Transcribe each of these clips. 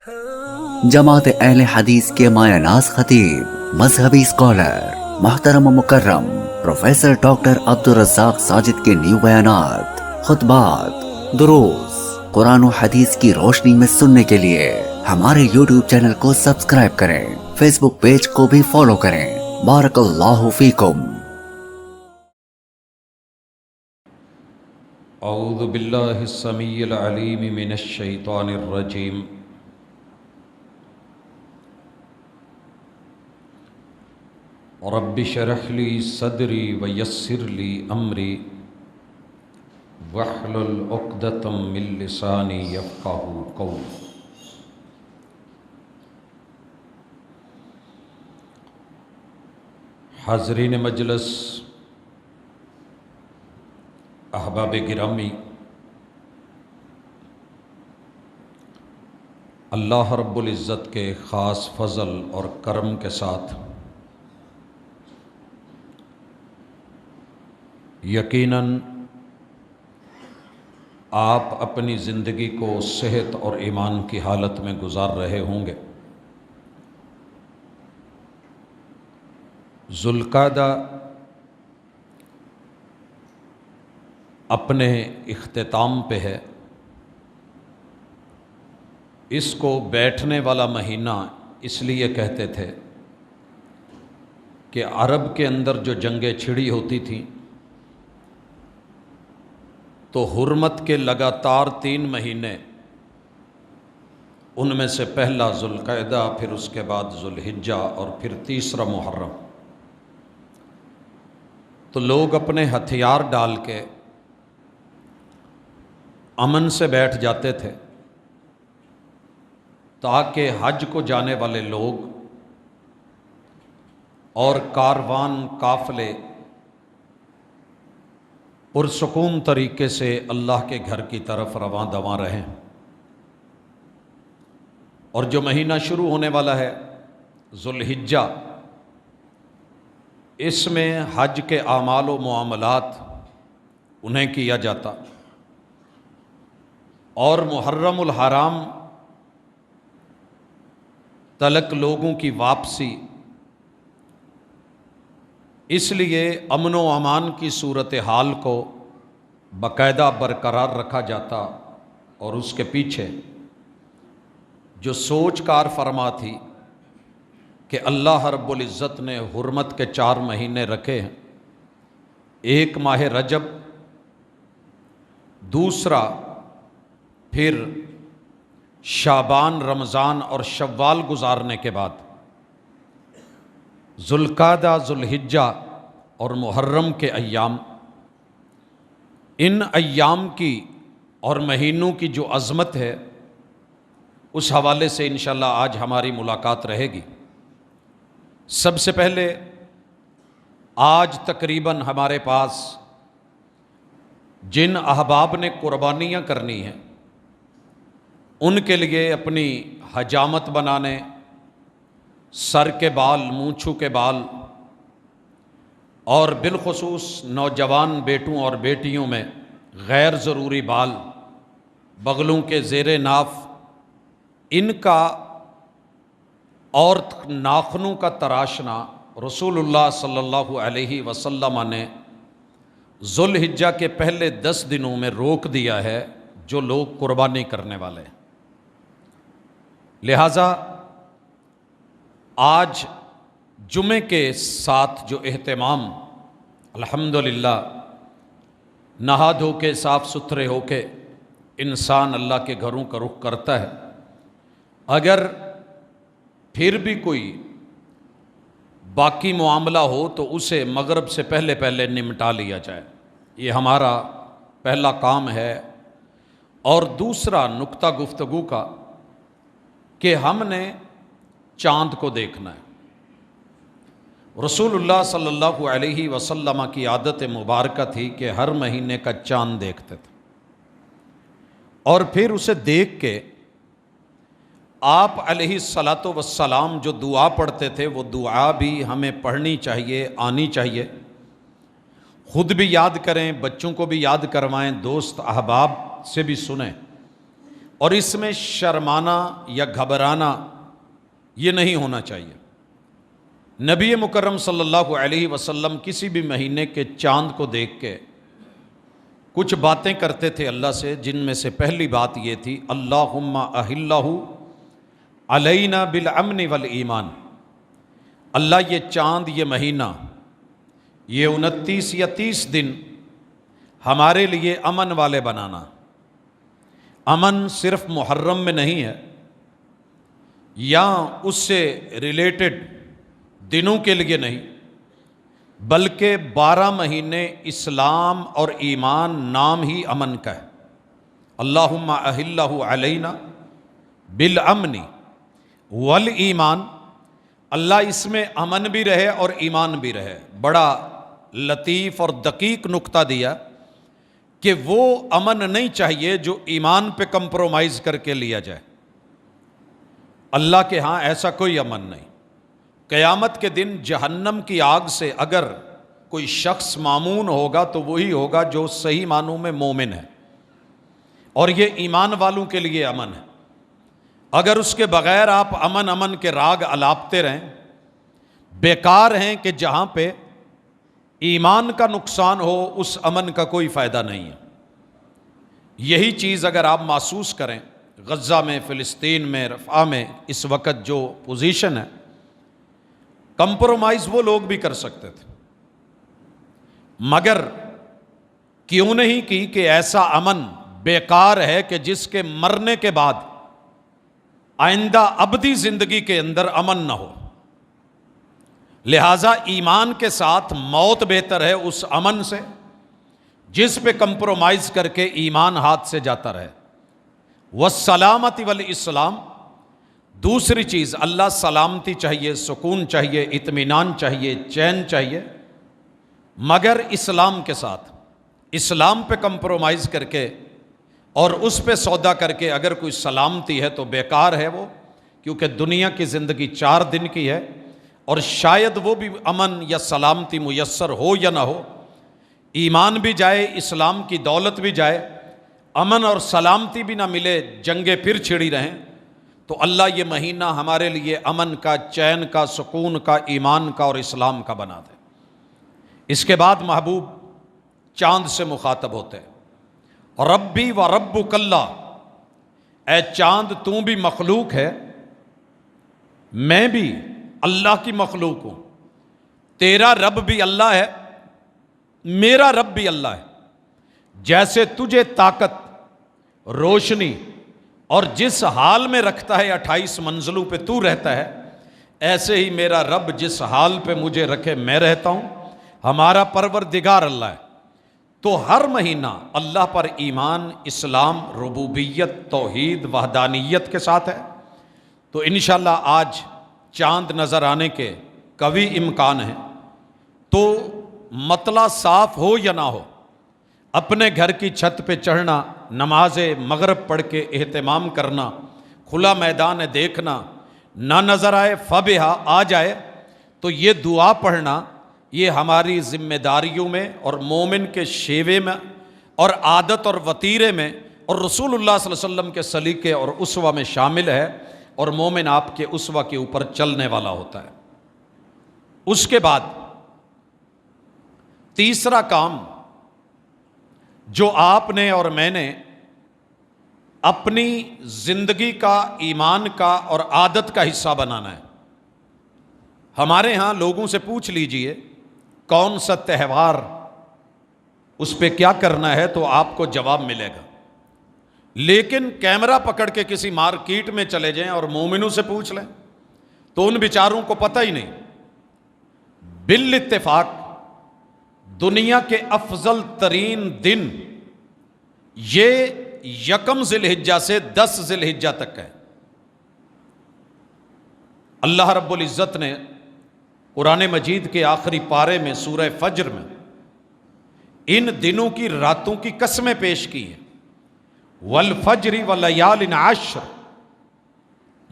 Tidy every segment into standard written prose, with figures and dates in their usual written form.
جماعت اہل حدیث کے مایہ ناز خطیب، مذہبی اسکالر، محترم و مکرم پروفیسر ڈاکٹر عبدالرزاق ساجد کے نیو بیانات، خطبات، دروس قرآن و حدیث کی روشنی میں سننے کے لیے ہمارے یوٹیوب چینل کو سبسکرائب کریں، فیس بک پیج کو بھی فالو کریں۔ بارک اللہ فیکم۔ اعوذ باللہ السمیع العلیم من الشیطان الرجیم۔ رب اشرح لی صدری ویسر لی امری واحلل عقدۃ من لسانی یفقہوا قولی۔ حاضرین مجلس، احباب گرامی، اللہ رب العزت کے خاص فضل اور کرم کے ساتھ یقیناً آپ اپنی زندگی کو صحت اور ایمان کی حالت میں گزار رہے ہوں گے۔ ذوالقعدہ اپنے اختتام پہ ہے۔ اس کو بیٹھنے والا مہینہ اس لیے کہتے تھے کہ عرب کے اندر جو جنگیں چھڑی ہوتی تھیں تو حرمت کے لگاتار 3 مہینے، ان میں سے پہلا ذوالقعدہ، پھر اس کے بعد ذوالحجہ اور پھر تیسرا محرم، تو لوگ اپنے ہتھیار ڈال کے امن سے بیٹھ جاتے تھے تاکہ حج کو جانے والے لوگ اور کاروان قافلے پرسکون طریقے سے اللہ کے گھر کی طرف رواں دواں رہیں۔ اور جو مہینہ شروع ہونے والا ہے ذوالحجہ، اس میں حج کے اعمال و معاملات انہیں کیا جاتا، اور محرم الحرام تلک لوگوں کی واپسی، اس لیے امن و امان کی صورتحال کو باقاعدہ برقرار رکھا جاتا، اور اس کے پیچھے جو سوچ کار فرما تھی کہ اللہ رب العزت نے حرمت کے 4 مہینے رکھے ہیں، ایک ماہ رجب، دوسرا پھر شعبان، رمضان اور شوال گزارنے کے بعد ذوالقعدہ، ذوالحجہ اور محرم کے ایام، ان ایام کی اور مہینوں کی جو عظمت ہے اس حوالے سے انشاءاللہ آج ہماری ملاقات رہے گی۔ سب سے پہلے آج تقریباً ہمارے پاس جن احباب نے قربانیاں کرنی ہیں ان کے لیے اپنی حجامت بنانے، سر کے بال، مونچھوں کے بال، اور بالخصوص نوجوان بیٹوں اور بیٹیوں میں غیر ضروری بال، بغلوں کے زیر ناف، ان کا اور ناخنوں کا تراشنا رسول اللہ صلی اللہ علیہ وسلم نے ذوالحجہ کے پہلے 10 دنوں میں روک دیا ہے جو لوگ قربانی کرنے والے ہیں۔ لہٰذا آج جمعے کے ساتھ جو اہتمام الحمدللہ نہا دھو کے صاف ستھرے ہو کے انسان اللہ کے گھروں کا رخ کرتا ہے، اگر پھر بھی کوئی باقی معاملہ ہو تو اسے مغرب سے پہلے پہلے نمٹا لیا جائے، یہ ہمارا پہلا کام ہے۔ اور دوسرا نقطہ گفتگو کا کہ ہم نے چاند کو دیکھنا ہے۔ رسول اللہ صلی اللہ علیہ وسلم کی عادت مبارکہ تھی کہ ہر مہینے کا چاند دیکھتے تھے، اور پھر اسے دیکھ کے آپ علیہ الصلاۃ والسلام جو دعا پڑھتے تھے وہ دعا بھی ہمیں پڑھنی چاہیے، آنی چاہیے، خود بھی یاد کریں، بچوں کو بھی یاد کروائیں، دوست احباب سے بھی سنیں۔ اور اس میں شرمانا یا گھبرانا یہ نہیں ہونا چاہیے۔ نبی مکرم صلی اللہ علیہ وسلم کسی بھی مہینے کے چاند کو دیکھ کے کچھ باتیں کرتے تھے اللہ سے، جن میں سے پہلی بات یہ تھی اللہم اہلہ علینا بالامن والایمان، اللہ یہ چاند، یہ مہینہ، یہ 29 یا 30 دن ہمارے لیے امن والے بنانا۔ امن صرف محرم میں نہیں ہے یا اس سے ریلیٹڈ دنوں کے لیے نہیں، بلکہ 12 مہینے اسلام اور ایمان نام ہی امن کا ہے۔ اللہم اہلہ علینا بالامن والایمان، اللہ اس میں امن بھی رہے اور ایمان بھی رہے۔ بڑا لطیف اور دقیق نکتہ دیا کہ وہ امن نہیں چاہیے جو ایمان پہ کمپرومائز کر کے لیا جائے۔ اللہ کے ہاں ایسا کوئی امن نہیں۔ قیامت کے دن جہنم کی آگ سے اگر کوئی شخص مامون ہوگا تو وہی ہوگا جو صحیح معنوں میں مومن ہے، اور یہ ایمان والوں کے لیے امن ہے۔ اگر اس کے بغیر آپ امن کے راگ الاپتے رہیں، بیکار ہیں کہ جہاں پہ ایمان کا نقصان ہو اس امن کا کوئی فائدہ نہیں ہے۔ یہی چیز اگر آپ محسوس کریں غزہ میں، فلسطین میں، رفح میں اس وقت جو پوزیشن ہے، کمپرومائز وہ لوگ بھی کر سکتے تھے، مگر کیوں نہیں کی کہ ایسا امن بیکار ہے کہ جس کے مرنے کے بعد آئندہ ابدی زندگی کے اندر امن نہ ہو۔ لہٰذا ایمان کے ساتھ موت بہتر ہے اس امن سے جس پہ کمپرومائز کر کے ایمان ہاتھ سے جاتا رہے۔ والسلامتی والاسلام، دوسری چیز اللہ سلامتی چاہیے، سکون چاہیے، اطمینان چاہیے، چین چاہیے، مگر اسلام کے ساتھ۔ اسلام پہ کمپرومائز کر کے اور اس پہ سودا کر کے اگر کوئی سلامتی ہے تو بیکار ہے وہ، کیونکہ دنیا کی زندگی 4 دن کی ہے، اور شاید وہ بھی امن یا سلامتی میسر ہو یا نہ ہو، ایمان بھی جائے، اسلام کی دولت بھی جائے، امن اور سلامتی بھی نہ ملے، جنگیں پھر چھڑی رہیں، تو اللہ یہ مہینہ ہمارے لیے امن کا، چین کا، سکون کا، ایمان کا اور اسلام کا بنا دے۔ اس کے بعد محبوب چاند سے مخاطب ہوتے ہیں، ربی و ربک اللہ، اے چاند تو بھی مخلوق ہے، میں بھی اللہ کی مخلوق ہوں، تیرا رب بھی اللہ ہے، میرا رب بھی اللہ ہے۔ جیسے تجھے طاقت، روشنی اور جس حال میں رکھتا ہے 28 منزلوں پہ تو رہتا ہے، ایسے ہی میرا رب جس حال پہ مجھے رکھے میں رہتا ہوں۔ ہمارا پروردگار اللہ ہے، تو ہر مہینہ اللہ پر ایمان، اسلام، ربوبیت، توحید، وحدانیت کے ساتھ ہے۔ تو انشاءاللہ آج چاند نظر آنے کے قوی امکان ہیں، تو مطلع صاف ہو یا نہ ہو، اپنے گھر کی چھت پہ چڑھنا، نماز مغرب پڑھ کے اہتمام کرنا، کھلا میدان دیکھنا، نہ نظر آئے فبہا، آ جائے تو یہ دعا پڑھنا، یہ ہماری ذمہ داریوں میں اور مومن کے شیوے میں اور عادت اور وتیرے میں اور رسول اللہ صلی اللہ علیہ وسلم کے سلیقے اور اسوہ میں شامل ہے، اور مومن آپ کے اسوہ کے اوپر چلنے والا ہوتا ہے۔ اس کے بعد تیسرا کام جو آپ نے اور میں نے اپنی زندگی کا، ایمان کا اور عادت کا حصہ بنانا ہے۔ ہمارے ہاں لوگوں سے پوچھ لیجئے کون سا تہوار، اس پہ کیا کرنا ہے، تو آپ کو جواب ملے گا۔ لیکن کیمرہ پکڑ کے کسی مارکیٹ میں چلے جائیں اور مومنوں سے پوچھ لیں تو ان بیچاروں کو پتہ ہی نہیں۔ بالاتفاق دنیا کے افضل ترین دن یہ 1 ذی الحجہ سے 10 ذی الحجہ تک ہے۔ اللہ رب العزت نے قرآن مجید کے آخری پارے میں سورہ فجر میں ان دنوں کی راتوں کی قسمیں پیش کی ہیں۔ والفجر ولیال عشر،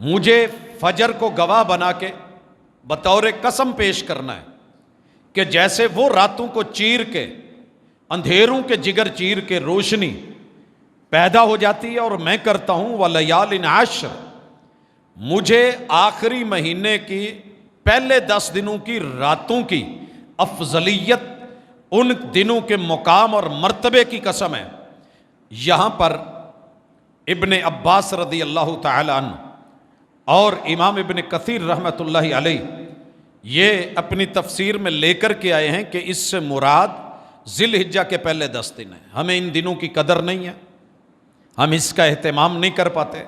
مجھے فجر کو گواہ بنا کے بطور قسم پیش کرنا ہے کہ جیسے وہ راتوں کو چیر کے، اندھیروں کے جگر چیر کے روشنی پیدا ہو جاتی ہے اور میں کرتا ہوں وَلَيَالٍ عَشْرٍ، مجھے آخری مہینے کی پہلے 10 دنوں کی راتوں کی افضلیت، ان دنوں کے مقام اور مرتبے کی قسم ہے۔ یہاں پر ابن عباس رضی اللہ تعالی عنہ اور امام ابن کثیر رحمۃ اللہ علیہ یہ اپنی تفسیر میں لے کر کے آئے ہیں کہ اس سے مراد ذی الحجہ کے پہلے 10 دن ہیں۔ ہمیں ان دنوں کی قدر نہیں ہے، ہم اس کا اہتمام نہیں کر پاتے۔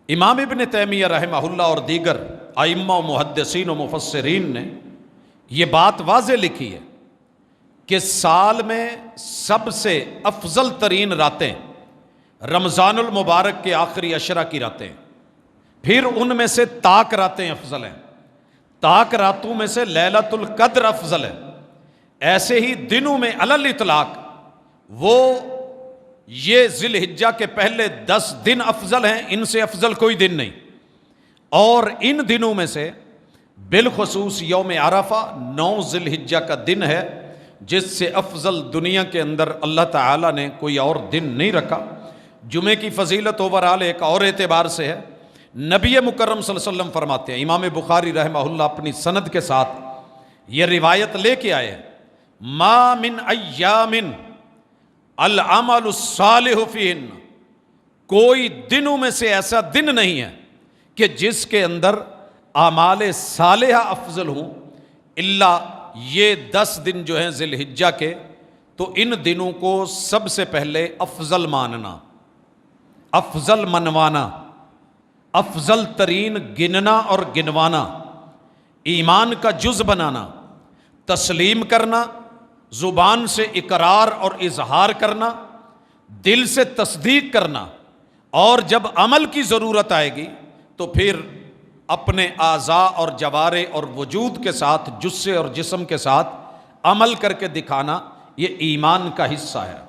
امام ابن تیمیہ رحمہ اللہ اور دیگر ائمہ و محدثین و مفسرین نے یہ بات واضح لکھی ہے کہ سال میں سب سے افضل ترین راتیں رمضان المبارک کے آخری عشرہ کی راتیں، پھر ان میں سے طاق راتیں افضل ہیں، طاق راتوں میں سے لیلۃ القدر افضل ہے۔ ایسے ہی دنوں میں علی الاطلاق وہ یہ ذی الحجہ کے پہلے 10 دن افضل ہیں، ان سے افضل کوئی دن نہیں۔ اور ان دنوں میں سے بالخصوص یوم عرفہ 9 ذی الحجہ کا دن ہے، جس سے افضل دنیا کے اندر اللہ تعالیٰ نے کوئی اور دن نہیں رکھا۔ جمعے کی فضیلت اوورال ایک اور اعتبار سے ہے، نبی مکرم صلی اللہ علیہ وسلم فرماتے ہیں، امام بخاری رحمہ اللہ اپنی سند کے ساتھ یہ روایت لے کے آئے ہیں، ما من ایام العمل الصالح فیہن، کوئی دنوں میں سے ایسا دن نہیں ہے کہ جس کے اندر اعمال صالحہ افضل ہوں، الا یہ 10 دن جو ہیں ذی الحجہ کے، تو ان دنوں کو سب سے پہلے افضل ماننا، افضل منوانا، افضل ترین گننا اور گنوانا، ایمان کا جز بنانا، تسلیم کرنا، زبان سے اقرار اور اظہار کرنا، دل سے تصدیق کرنا، اور جب عمل کی ضرورت آئے گی تو پھر اپنے اعضاء اور جوارح اور وجود کے ساتھ، جسے اور جسم کے ساتھ عمل کر کے دکھانا، یہ ایمان کا حصہ ہے۔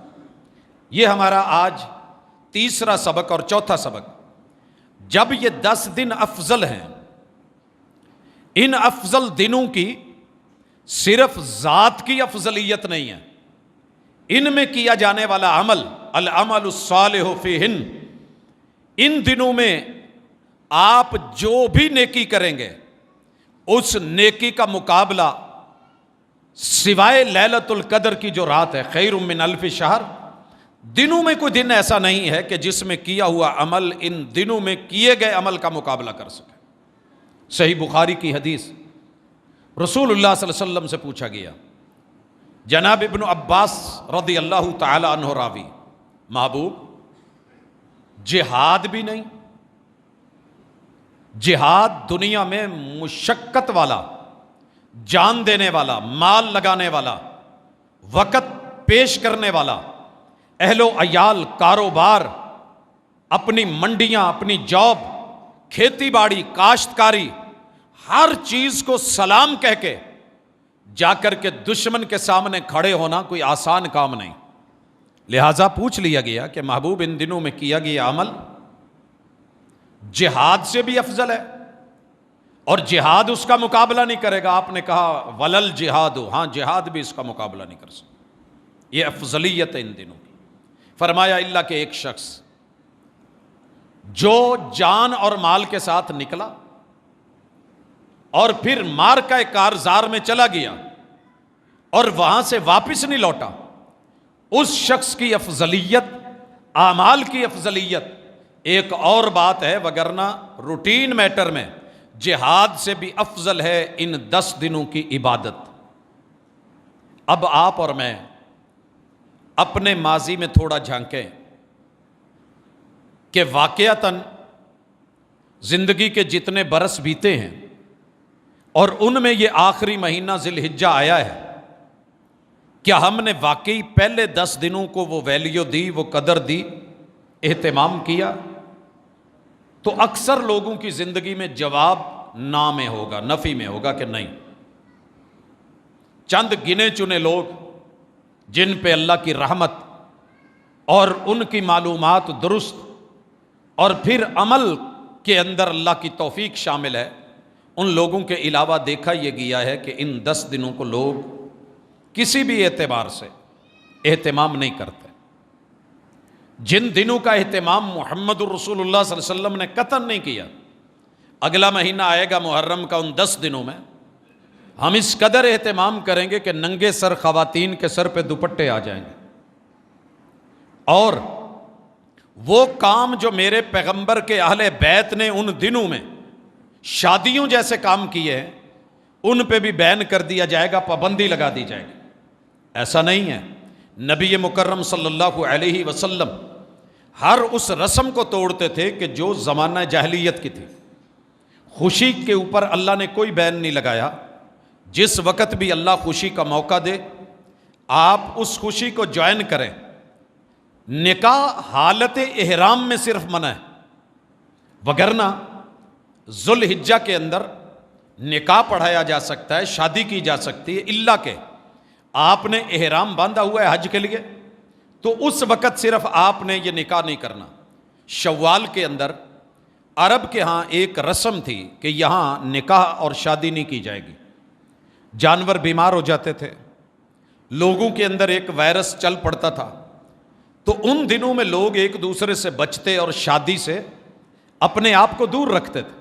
یہ ہمارا آج تیسرا سبق اور چوتھا سبق۔ جب یہ 10 دن افضل ہیں، ان افضل دنوں کی صرف ذات کی افضلیت نہیں ہے، ان میں کیا جانے والا عمل، العمل الصالح فیہن، ان دنوں میں آپ جو بھی نیکی کریں گے اس نیکی کا مقابلہ سوائے لیلۃ القدر کی جو رات ہے، خیر من الف شہر، دنوں میں کوئی دن ایسا نہیں ہے کہ جس میں کیا ہوا عمل ان دنوں میں کیے گئے عمل کا مقابلہ کر سکے۔ صحیح بخاری کی حدیث، رسول اللہ صلی اللہ علیہ وسلم سے پوچھا گیا، جناب ابن عباس رضی اللہ تعالی عنہ راوی، محبوب جہاد بھی نہیں، جہاد دنیا میں مشقت والا، جان دینے والا، مال لگانے والا، وقت پیش کرنے والا، اہل و عیال، کاروبار، اپنی منڈیاں، اپنی جاب، کھیتی باڑی، کاشتکاری، ہر چیز کو سلام کہہ کے جا کر کے دشمن کے سامنے کھڑے ہونا کوئی آسان کام نہیں۔ لہٰذا پوچھ لیا گیا کہ محبوب ان دنوں میں کیا گیا عمل جہاد سے بھی افضل ہے، اور جہاد اس کا مقابلہ نہیں کرے گا۔ آپ نے کہا ولل جہاد، ہاں جہاد بھی اس کا مقابلہ نہیں کر سکتا، یہ افضلیت ہے ان دنوں کی۔ فرمایا اللہ کہ ایک شخص جو جان اور مال کے ساتھ نکلا اور پھر مارکہ کارزار میں چلا گیا اور وہاں سے واپس نہیں لوٹا، اس شخص کی افضلیت، اعمال کی افضلیت ایک اور بات ہے، وگرنہ روٹین میٹر میں جہاد سے بھی افضل ہے ان 10 دنوں کی عبادت۔ اب آپ اور میں اپنے ماضی میں تھوڑا جھانکیں کہ واقعتاً زندگی کے جتنے برس بیتے ہیں اور ان میں یہ آخری مہینہ ذی الحجہ آیا ہے، کیا ہم نے واقعی پہلے 10 دنوں کو وہ ویلیو دی، وہ قدر دی، اہتمام کیا؟ تو اکثر لوگوں کی زندگی میں جواب نا میں ہوگا، نفی میں ہوگا کہ نہیں۔ چند گنے چنے لوگ جن پہ اللہ کی رحمت اور ان کی معلومات درست اور پھر عمل کے اندر اللہ کی توفیق شامل ہے، ان لوگوں کے علاوہ دیکھا یہ گیا ہے کہ ان 10 دنوں کو لوگ کسی بھی اعتبار سے اہتمام نہیں کرتے۔ جن دنوں کا اہتمام محمد الرسول اللہ صلی اللہ علیہ وسلم نے قطعاً نہیں کیا، اگلا مہینہ آئے گا محرم کا، ان 10 دنوں میں ہم اس قدر اہتمام کریں گے کہ ننگے سر خواتین کے سر پہ دوپٹے آ جائیں گے، اور وہ کام جو میرے پیغمبر کے اہل بیت نے ان دنوں میں شادیوں جیسے کام کیے ہیں ان پہ بھی بین کر دیا جائے گا، پابندی لگا دی جائے گی۔ ایسا نہیں ہے، نبی مکرم صلی اللہ علیہ وسلم ہر اس رسم کو توڑتے تھے کہ جو زمانہ جاہلیت کی تھی۔ خوشی کے اوپر اللہ نے کوئی بین نہیں لگایا، جس وقت بھی اللہ خوشی کا موقع دے آپ اس خوشی کو جوائن کریں۔ نکاح حالت احرام میں صرف منع ہے، وگرنہ ذوالحجہ کے اندر نکاح پڑھایا جا سکتا ہے، شادی کی جا سکتی ہے، الا کہ آپ نے احرام باندھا ہوا ہے حج کے لیے تو اس وقت صرف آپ نے یہ نکاح نہیں کرنا۔ شوال کے اندر عرب کے ہاں ایک رسم تھی کہ یہاں نکاح اور شادی نہیں کی جائے گی، جانور بیمار ہو جاتے تھے، لوگوں کے اندر ایک وائرس چل پڑتا تھا، تو ان دنوں میں لوگ ایک دوسرے سے بچتے اور شادی سے اپنے آپ کو دور رکھتے تھے۔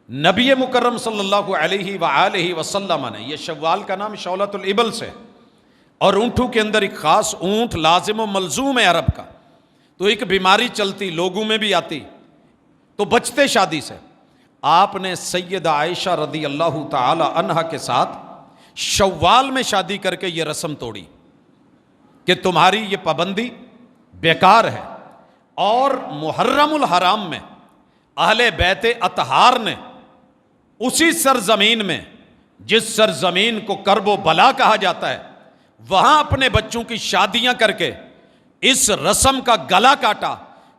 نبی مکرم صلی اللہ علیہ وآلہ وسلم نے، یہ شوال کا نام شولۃ الابل سے، اور اونٹوں کے اندر ایک خاص اونٹ لازم و ملزوم ہے عرب کا، تو ایک بیماری چلتی لوگوں میں بھی آتی تو بچتے شادی سے۔ آپ نے سیدہ عائشہ رضی اللہ تعالی عنہا کے ساتھ شوال میں شادی کر کے یہ رسم توڑی کہ تمہاری یہ پابندی بیکار ہے، اور محرم الحرام میں اہل بیت اطہار نے اسی سرزمین میں جس سرزمین کو کرب و بلا کہا جاتا ہے وہاں اپنے بچوں کی شادیاں کر کے اس رسم کا گلا کاٹا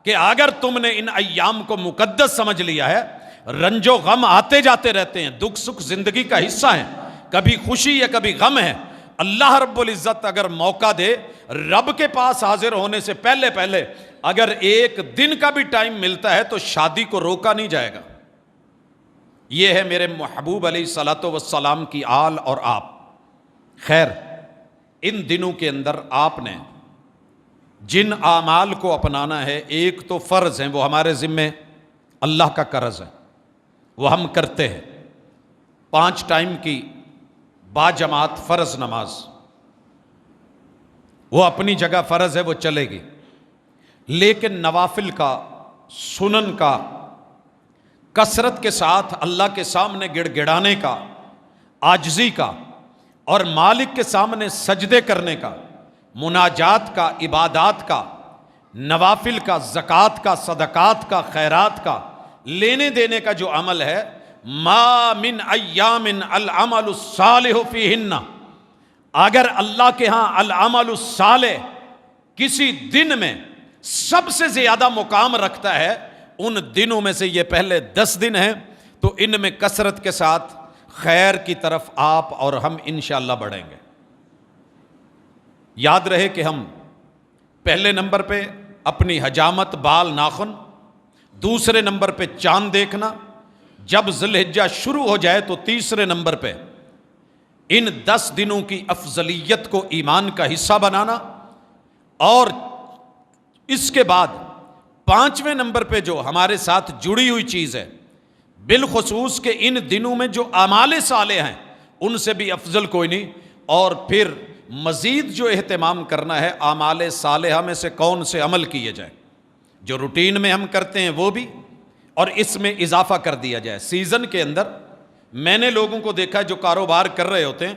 کہ اگر تم نے ان ایام کو مقدس سمجھ لیا ہے، رنج و غم آتے جاتے رہتے ہیں، دکھ سکھ زندگی کا حصہ ہیں، کبھی خوشی ہے کبھی غم ہے، اللہ رب العزت اگر موقع دے رب کے پاس حاضر ہونے سے پہلے اگر ایک دن کا بھی ٹائم ملتا ہے تو شادی کو روکا نہیں جائے گا۔ یہ ہے میرے محبوب علیہ الصلوۃ والسلام کی آل اور آپ۔ خیر، ان دنوں کے اندر آپ نے جن اعمال کو اپنانا ہے، ایک تو فرض ہیں، وہ ہمارے ذمے اللہ کا قرض ہے، وہ ہم کرتے ہیں۔ 5 ٹائم کی با جماعت فرض نماز وہ اپنی جگہ فرض ہے، وہ چلے گی، لیکن نوافل کا، سنن کا، کثرت کے ساتھ اللہ کے سامنے گڑ گڑانے کا، عاجزی کا، اور مالک کے سامنے سجدے کرنے کا، مناجات کا، عبادات کا، نوافل کا، زکوٰۃ کا، صدقات کا، خیرات کا، لینے دینے کا جو عمل ہے، ما من ایام العمل الصالح فیہن، اگر اللہ کے ہاں العمل الصالح کسی دن میں سب سے زیادہ مقام رکھتا ہے، ان دنوں میں سے یہ پہلے 10 دن ہیں، تو ان میں کثرت کے ساتھ خیر کی طرف آپ اور ہم انشاءاللہ بڑھیں گے۔ یاد رہے کہ ہم پہلے نمبر پہ اپنی حجامت، بال، ناخن، دوسرے نمبر پہ چاند دیکھنا، جب ذی الحجہ شروع ہو جائے تو تیسرے نمبر پہ ان 10 دنوں کی افضلیت کو ایمان کا حصہ بنانا، اور اس کے بعد 5ویں نمبر پہ جو ہمارے ساتھ جڑی ہوئی چیز ہے، بالخصوص کہ ان دنوں میں جو اعمال صالح ہیں ان سے بھی افضل کوئی نہیں، اور پھر مزید جو اہتمام کرنا ہے اعمال صالحہ میں سے کون سے عمل کیے جائیں، جو روٹین میں ہم کرتے ہیں وہ بھی، اور اس میں اضافہ کر دیا جائے۔ سیزن کے اندر میں نے لوگوں کو دیکھا جو کاروبار کر رہے ہوتے ہیں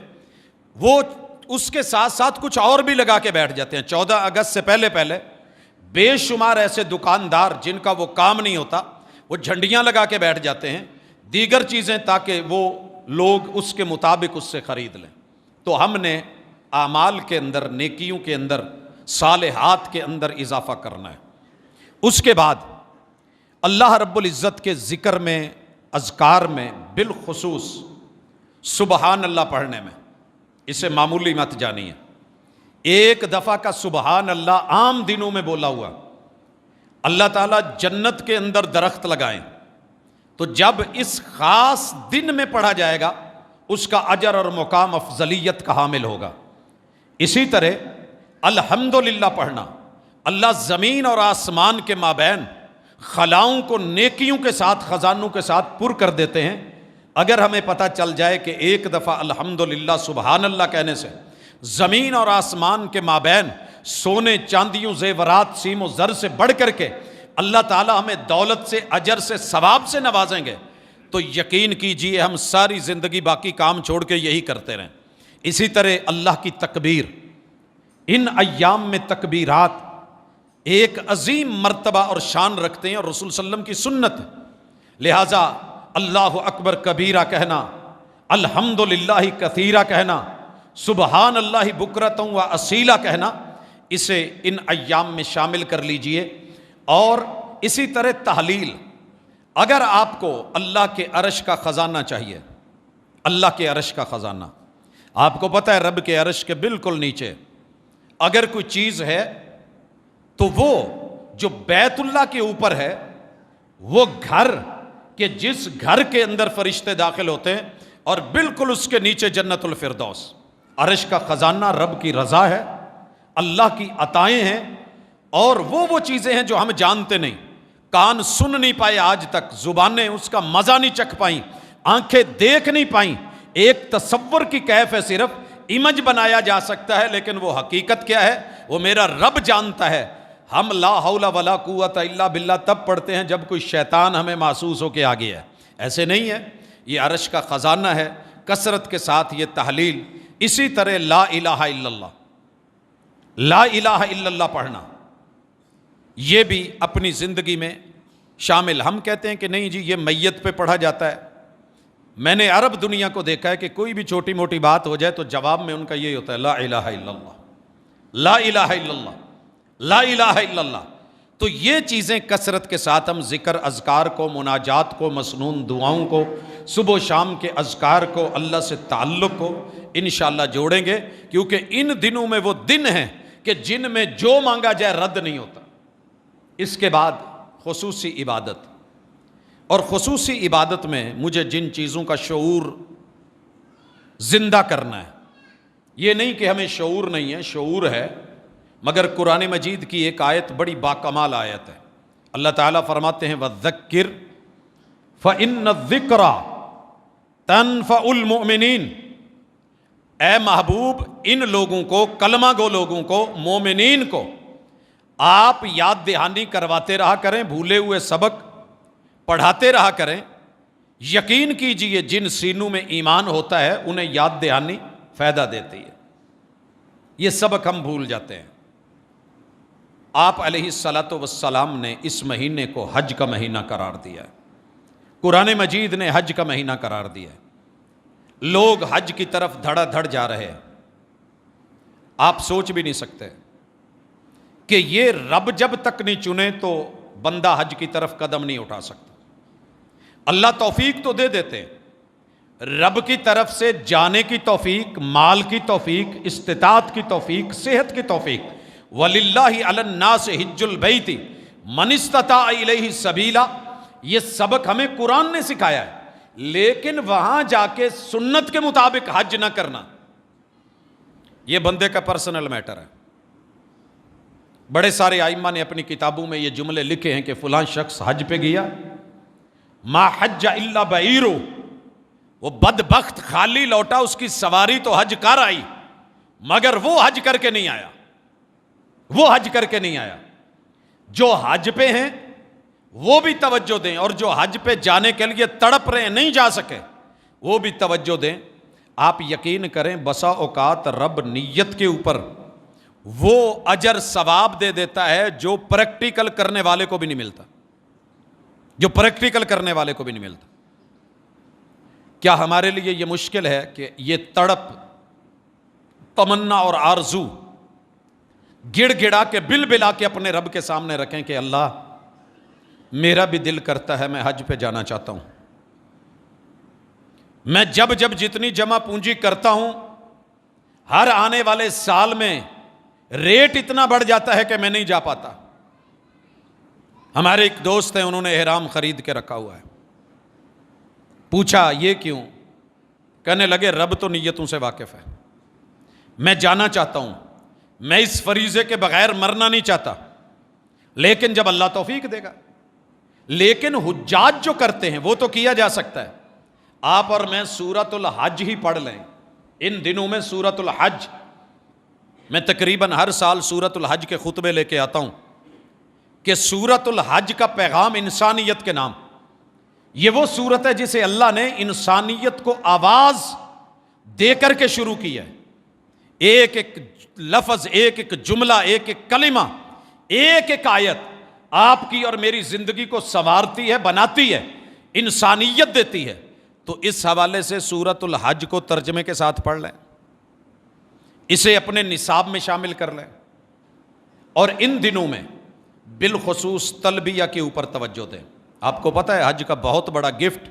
وہ اس کے ساتھ ساتھ کچھ اور بھی لگا کے بیٹھ جاتے ہیں۔ 14 اگست سے پہلے بے شمار ایسے دکاندار جن کا وہ کام نہیں ہوتا، وہ جھنڈیاں لگا کے بیٹھ جاتے ہیں، دیگر چیزیں، تاکہ وہ لوگ اس کے مطابق اس سے خرید لیں۔ تو ہم نے اعمال کے اندر، نیکیوں کے اندر، صالحات کے اندر اضافہ کرنا ہے۔ اس کے بعد اللہ رب العزت کے ذکر میں، اذکار میں، بالخصوص سبحان اللہ پڑھنے میں، اسے معمولی مت جانیے۔ ایک دفعہ کا سبحان اللہ عام دنوں میں بولا ہوا، اللہ تعالیٰ جنت کے اندر درخت لگائیں، تو جب اس خاص دن میں پڑھا جائے گا اس کا اجر اور مقام افضلیت کا حامل ہوگا۔ اسی طرح الحمدللہ پڑھنا، اللہ زمین اور آسمان کے مابین خلاؤں کو نیکیوں کے ساتھ، خزانوں کے ساتھ پر کر دیتے ہیں۔ اگر ہمیں پتہ چل جائے کہ ایک دفعہ الحمدللہ سبحان اللہ کہنے سے زمین اور آسمان کے مابین سونے چاندیوں زیورات سیم و زر سے بڑھ کر کے اللہ تعالیٰ ہمیں دولت سے، اجر سے، ثواب سے نوازیں گے، تو یقین کیجئے ہم ساری زندگی باقی کام چھوڑ کے یہی کرتے رہیں۔ اسی طرح اللہ کی تکبیر، ان ایام میں تکبیرات ایک عظیم مرتبہ اور شان رکھتے ہیں، اور رسول صلی اللہ علیہ وسلم کی سنت، لہٰذا اللہ اکبر کبیرہ کہنا، الحمدللہ کثیرہ کہنا، سبحان اللہ بکرۃ و اصیلہ کہنا، اسے ان ایام میں شامل کر لیجئے۔ اور اسی طرح تحلیل، اگر آپ کو اللہ کے عرش کا خزانہ چاہیے، اللہ کے عرش کا خزانہ، آپ کو پتہ ہے رب کے عرش کے بالکل نیچے اگر کوئی چیز ہے تو وہ جو بیت اللہ کے اوپر ہے، وہ گھر کہ جس گھر کے اندر فرشتے داخل ہوتے ہیں، اور بالکل اس کے نیچے جنت الفردوس۔ عرش کا خزانہ رب کی رضا ہے، اللہ کی عطائیں ہیں، اور وہ چیزیں ہیں جو ہم جانتے نہیں، کان سن نہیں پائے آج تک، زبانیں اس کا مزہ نہیں چکھ پائیں، آنکھیں دیکھ نہیں پائیں، ایک تصور کی کیف ہے، صرف امیج بنایا جا سکتا ہے، لیکن وہ حقیقت کیا ہے وہ میرا رب جانتا ہے۔ ہم لا حول ولا قوت الا باللہ تب پڑھتے ہیں جب کوئی شیطان ہمیں محسوس ہو کے آ گیا ہے، ایسے نہیں ہے۔ یہ عرش کا خزانہ ہے، کثرت کے ساتھ یہ تحلیل۔ اسی طرح لا الہ الا اللہ، لا الہ الا اللہ پڑھنا، یہ بھی اپنی زندگی میں شامل۔ ہم کہتے ہیں کہ نہیں جی یہ میت پہ پڑھا جاتا ہے، میں نے عرب دنیا کو دیکھا ہے کہ کوئی بھی چھوٹی موٹی بات ہو جائے تو جواب میں ان کا یہی ہوتا ہے لا الہ الا اللہ، لا الہ الا اللہ، لا الہ الا اللہ۔ تو یہ چیزیں کثرت کے ساتھ ہم ذکر اذکار کو، مناجات کو، مسنون دعاؤں کو، صبح و شام کے اذکار کو، اللہ سے تعلق کو انشاءاللہ جوڑیں گے، کیونکہ ان دنوں میں وہ دن ہیں کہ جن میں جو مانگا جائے رد نہیں ہوتا۔ اس کے بعد خصوصی عبادت، اور خصوصی عبادت میں مجھے جن چیزوں کا شعور زندہ کرنا ہے، یہ نہیں کہ ہمیں شعور نہیں ہے، شعور ہے، مگر قرآن مجید کی ایک آیت بڑی باکمال آیت ہے۔ اللہ تعالیٰ فرماتے ہیں وَذَكِّرْ فَإِنَّ الذِّكْرَى تَنفَعُ الْمُؤْمِنِينَ، اے محبوب ان لوگوں کو، کلمہ گو لوگوں کو، مومنین کو آپ یاد دہانی کرواتے رہا کریں، بھولے ہوئے سبق پڑھاتے رہا کریں۔ یقین کیجئے جن سینوں میں ایمان ہوتا ہے انہیں یاد دہانی فائدہ دیتی ہے۔ یہ سبق ہم بھول جاتے ہیں۔ آپ علیہ الصلاۃ والسلام نے اس مہینے کو حج کا مہینہ قرار دیا ہے، قرآن مجید نے حج کا مہینہ قرار دیا ہے، لوگ حج کی طرف دھڑا دھڑ جا رہے ہیں۔ آپ سوچ بھی نہیں سکتے کہ یہ رب جب تک نہیں چنے تو بندہ حج کی طرف قدم نہیں اٹھا سکتا۔ اللہ توفیق تو دے دیتے، رب کی طرف سے جانے کی توفیق، مال کی توفیق، استطاعت کی توفیق، صحت کی توفیق۔ وَلِلَّهِ عَلَى النَّاسِ حِجُّ الْبَيْتِ مَنِ اسْتَطَاعَ إِلَيْهِ سَبِيلًا، یہ سبق ہمیں قرآن نے سکھایا ہے، لیکن وہاں جا کے سنت کے مطابق حج نہ کرنا، یہ بندے کا پرسنل میٹر ہے۔ بڑے سارے ائمہ نے اپنی کتابوں میں یہ جملے لکھے ہیں کہ فلاں شخص حج پہ گیا، ما حج الا بعیرو، وہ بدبخت خالی لوٹا، اس کی سواری تو حج کر آئی مگر وہ حج کر کے نہیں آیا، وہ حج کر کے نہیں آیا۔ جو حج پہ ہیں وہ بھی توجہ دیں، اور جو حج پہ جانے کے لیے تڑپ رہے ہیں نہیں جا سکے وہ بھی توجہ دیں۔ آپ یقین کریں بسا اوقات رب نیت کے اوپر وہ اجر ثواب دے دیتا ہے جو پریکٹیکل کرنے والے کو بھی نہیں ملتا، جو پریکٹیکل کرنے والے کو بھی نہیں ملتا۔ کیا ہمارے لیے یہ مشکل ہے کہ یہ تڑپ، تمنا اور آرزو گڑ گڑا کے بل بلا کے اپنے رب کے سامنے رکھیں کہ اللہ میرا بھی دل کرتا ہے میں حج پہ جانا چاہتا ہوں، میں جب جتنی جمع پونجی کرتا ہوں ہر آنے والے سال میں ریٹ اتنا بڑھ جاتا ہے کہ میں نہیں جا پاتا۔ ہمارے ایک دوست ہیں، انہوں نے احرام خرید کے رکھا ہوا ہے، پوچھا یہ کیوں؟ کہنے لگے رب تو نیتوں سے واقف ہے، میں جانا چاہتا ہوں، میں اس فریضے کے بغیر مرنا نہیں چاہتا، لیکن جب اللہ توفیق دے گا. لیکن حجاج جو کرتے ہیں وہ تو کیا جا سکتا ہے. آپ اور میں سورۃ الحج ہی پڑھ لیں. ان دنوں میں سورۃ الحج، میں تقریباً ہر سال سورۃ الحج کے خطبے لے کے آتا ہوں کہ سورۃ الحج کا پیغام انسانیت کے نام. یہ وہ سورت ہے جسے اللہ نے انسانیت کو آواز دے کر کے شروع کیا ہے. ایک ایک لفظ، ایک ایک جملہ، ایک ایک کلمہ، ایک ایک آیت آپ کی اور میری زندگی کو سنوارتی ہے، بناتی ہے، انسانیت دیتی ہے. تو اس حوالے سے سورۃ الحج کو ترجمے کے ساتھ پڑھ لیں، اسے اپنے نصاب میں شامل کر لیں، اور ان دنوں میں بالخصوص تلبیہ کے اوپر توجہ دیں. آپ کو پتہ ہے حج کا بہت بڑا گفٹ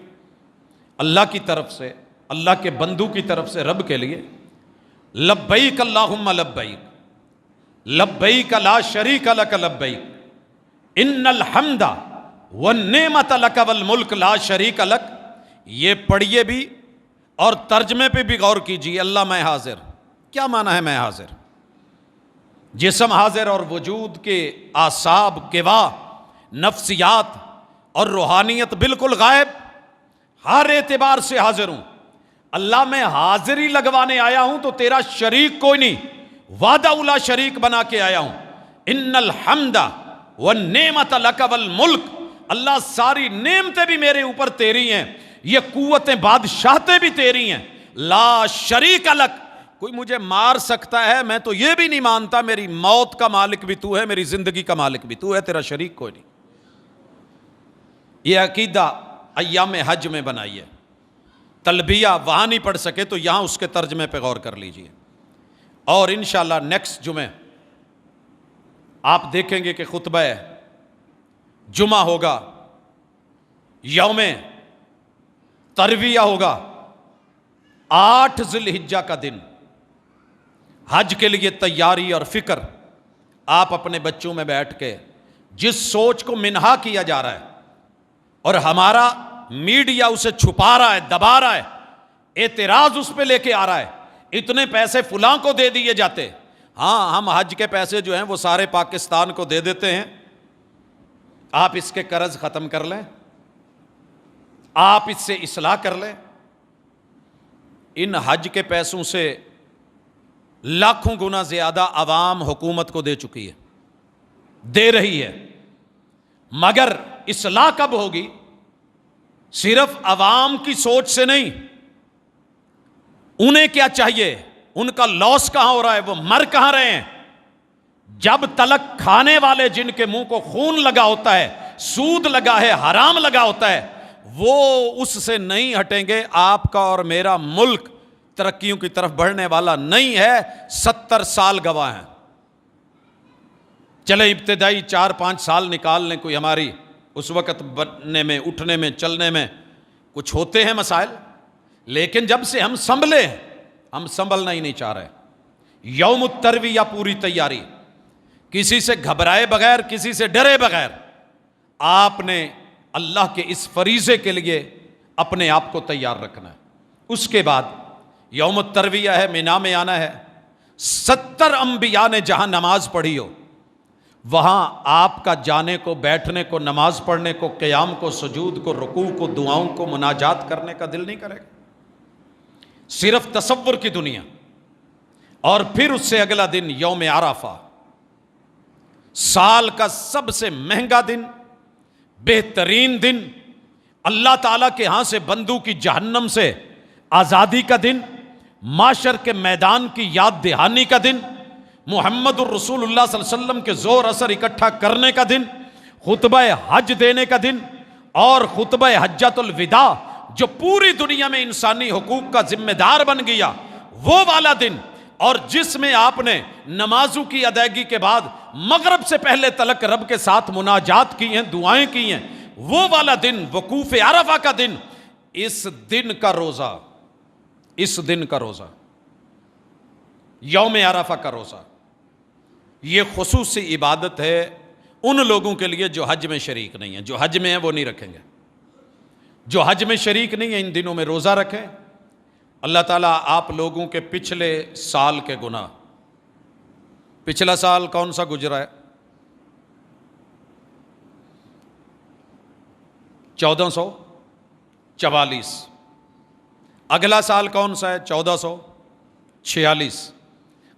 اللہ کی طرف سے، اللہ کے بندو کی طرف سے رب کے لیے لبیک اللہم لبیک لبیک لا شریک لک لبیک ان الحمد والنعمت لک والملک لا شریک لک. یہ پڑھیے بھی اور ترجمے پہ بھی غور کیجیے. اللہ میں حاضر، کیا معنی ہے میں حاضر؟ جسم حاضر اور وجود کے اعصاب، قوا، نفسیات اور روحانیت بالکل غائب. ہر اعتبار سے حاضر ہوں. اللہ میں حاضری لگوانے آیا ہوں تو تیرا شریک کوئی نہیں، وعدہ لا شریک بنا کے آیا ہوں. ان الحمد والنعمت لک والملک، اللہ ساری نعمتیں بھی میرے اوپر تیری ہیں، یہ قوتیں بادشاہتیں بھی تیری ہیں. لا شریک لک، کوئی مجھے مار سکتا ہے میں تو یہ بھی نہیں مانتا میری موت کا مالک بھی تو ہے، میری زندگی کا مالک بھی تو ہے، تیرا شریک کوئی نہیں. یہ عقیدہ ایام حج میں بنائیے. تلبیہ وہاں نہیں پڑھ سکے تو یہاں اس کے ترجمے پہ غور کر لیجئے. اور انشاءاللہ نیکسٹ جمعہ آپ دیکھیں گے کہ خطبہ جمعہ ہوگا، یوم ترویہ ہوگا، 8 ذی الحجہ کا دن. حج کے لیے تیاری اور فکر آپ اپنے بچوں میں بیٹھ کے جس سوچ کو منہا کیا جا رہا ہے اور ہمارا میڈیا اسے چھپا رہا ہے، دبا رہا ہے، اعتراض اس پہ لے کے آ رہا ہے، اتنے پیسے فلاں کو دے دیے جاتے. ہاں، ہم حج کے پیسے جو ہیں وہ سارے پاکستان کو دے دیتے ہیں. آپ اس کے قرض ختم کر لیں، آپ اس سے اصلاح کر لیں. ان حج کے پیسوں سے لاکھوں گنا زیادہ عوام حکومت کو دے چکی ہے، دے رہی ہے. مگر اصلاح کب ہوگی؟ صرف عوام کی سوچ سے نہیں. انہیں کیا چاہیے؟ ان کا لاس کہاں ہو رہا ہے؟ وہ مر کہاں رہے ہیں؟ جب تلک کھانے والے جن کے منہ کو خون لگا ہوتا ہے، سود لگا ہے، حرام لگا ہوتا ہے، وہ اس سے نہیں ہٹیں گے. آپ کا اور میرا ملک ترقیوں کی طرف بڑھنے والا نہیں ہے. 70 سال گواہ ہیں. چلے ابتدائی 4-5 سال نکال لیں، کوئی ہماری اس وقت بننے میں، اٹھنے میں، چلنے میں کچھ ہوتے ہیں مسائل، لیکن جب سے ہم سنبھلے، ہم سنبھلنا ہی نہیں چاہ رہے. یوم الترویہ پوری تیاری، کسی سے گھبرائے بغیر، کسی سے ڈرے بغیر آپ نے اللہ کے اس فریضے کے لیے اپنے آپ کو تیار رکھنا ہے. اس کے بعد یوم الترویہ ہے، مینا میں آنا ہے. 70 انبیاء نے جہاں نماز پڑھی ہو وہاں آپ کا جانے کو، بیٹھنے کو، نماز پڑھنے کو، قیام کو، سجود کو، رکوع کو، دعاؤں کو، مناجات کرنے کا دل نہیں کرے گا. صرف تصور کی دنیا. اور پھر اس سے اگلا دن یوم عرفہ، سال کا سب سے مہنگا دن، بہترین دن، اللہ تعالیٰ کے ہاں سے بندوں کی جہنم سے آزادی کا دن، معاشر کے میدان کی یاد دہانی کا دن، محمد الرسول اللہ صلی اللہ علیہ وسلم کے زور اثر اکٹھا کرنے کا دن، خطبہ حج دینے کا دن، اور خطبہ حجۃ الوداع جو پوری دنیا میں انسانی حقوق کا ذمہ دار بن گیا، وہ والا دن، اور جس میں آپ نے نمازوں کی ادائیگی کے بعد مغرب سے پہلے تلک رب کے ساتھ مناجات کی ہیں، دعائیں کی ہیں، وہ والا دن، وقوف عرفہ کا دن. اس دن کا روزہ، اس دن کا روزہ، یوم عرفہ کا روزہ، یہ خصوصی عبادت ہے ان لوگوں کے لیے جو حج میں شریک نہیں ہیں. جو حج میں ہیں وہ نہیں رکھیں گے. جو حج میں شریک نہیں ہیں ان دنوں میں روزہ رکھیں. اللہ تعالیٰ آپ لوگوں کے پچھلے سال کے گناہ، پچھلا سال کون سا گزرا ہے؟ 1444۔ اگلا سال کون سا ہے؟ 1446۔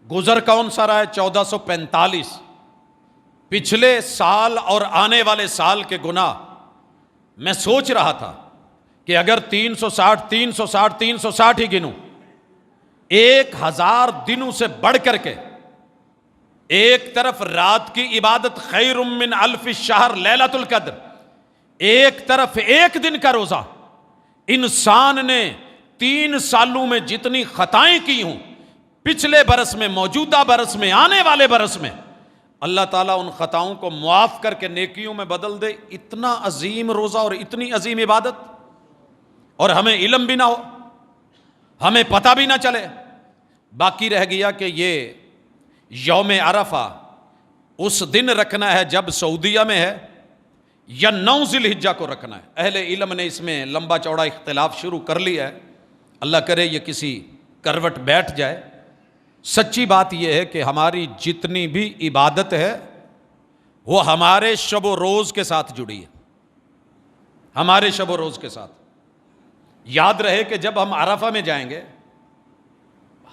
گزر کون سا رہا ہے؟ 1445۔ پچھلے سال اور آنے والے سال کے گناہ میں سوچ رہا تھا کہ اگر 360 ہی گنوں، 1000 دنوں سے بڑھ کر کے، ایک طرف رات کی عبادت خیر من الف شہر لیلۃ القدر، ایک طرف ایک دن کا روزہ، انسان نے 3 سالوں میں جتنی خطائیں کی ہوں، پچھلے برس میں، موجودہ برس میں، آنے والے برس میں، اللہ تعالیٰ ان خطاؤں کو معاف کر کے نیکیوں میں بدل دے۔ اتنا عظیم روزہ اور اتنی عظیم عبادت، اور ہمیں علم بھی نہ ہو، ہمیں پتہ بھی نہ چلے۔ باقی رہ گیا کہ یہ یوم عرفہ اس دن رکھنا ہے جب سعودیہ میں ہے، یا 9 ذی الحجہ کو رکھنا ہے۔ اہل علم نے اس میں لمبا چوڑا اختلاف شروع کر لیا ہے، اللہ کرے یہ کسی کروٹ بیٹھ جائے۔ سچی بات یہ ہے کہ ہماری جتنی بھی عبادت ہے وہ ہمارے شب و روز کے ساتھ جڑی ہے، ہمارے شب و روز کے ساتھ۔ یاد رہے کہ جب ہم عرفہ میں جائیں گے،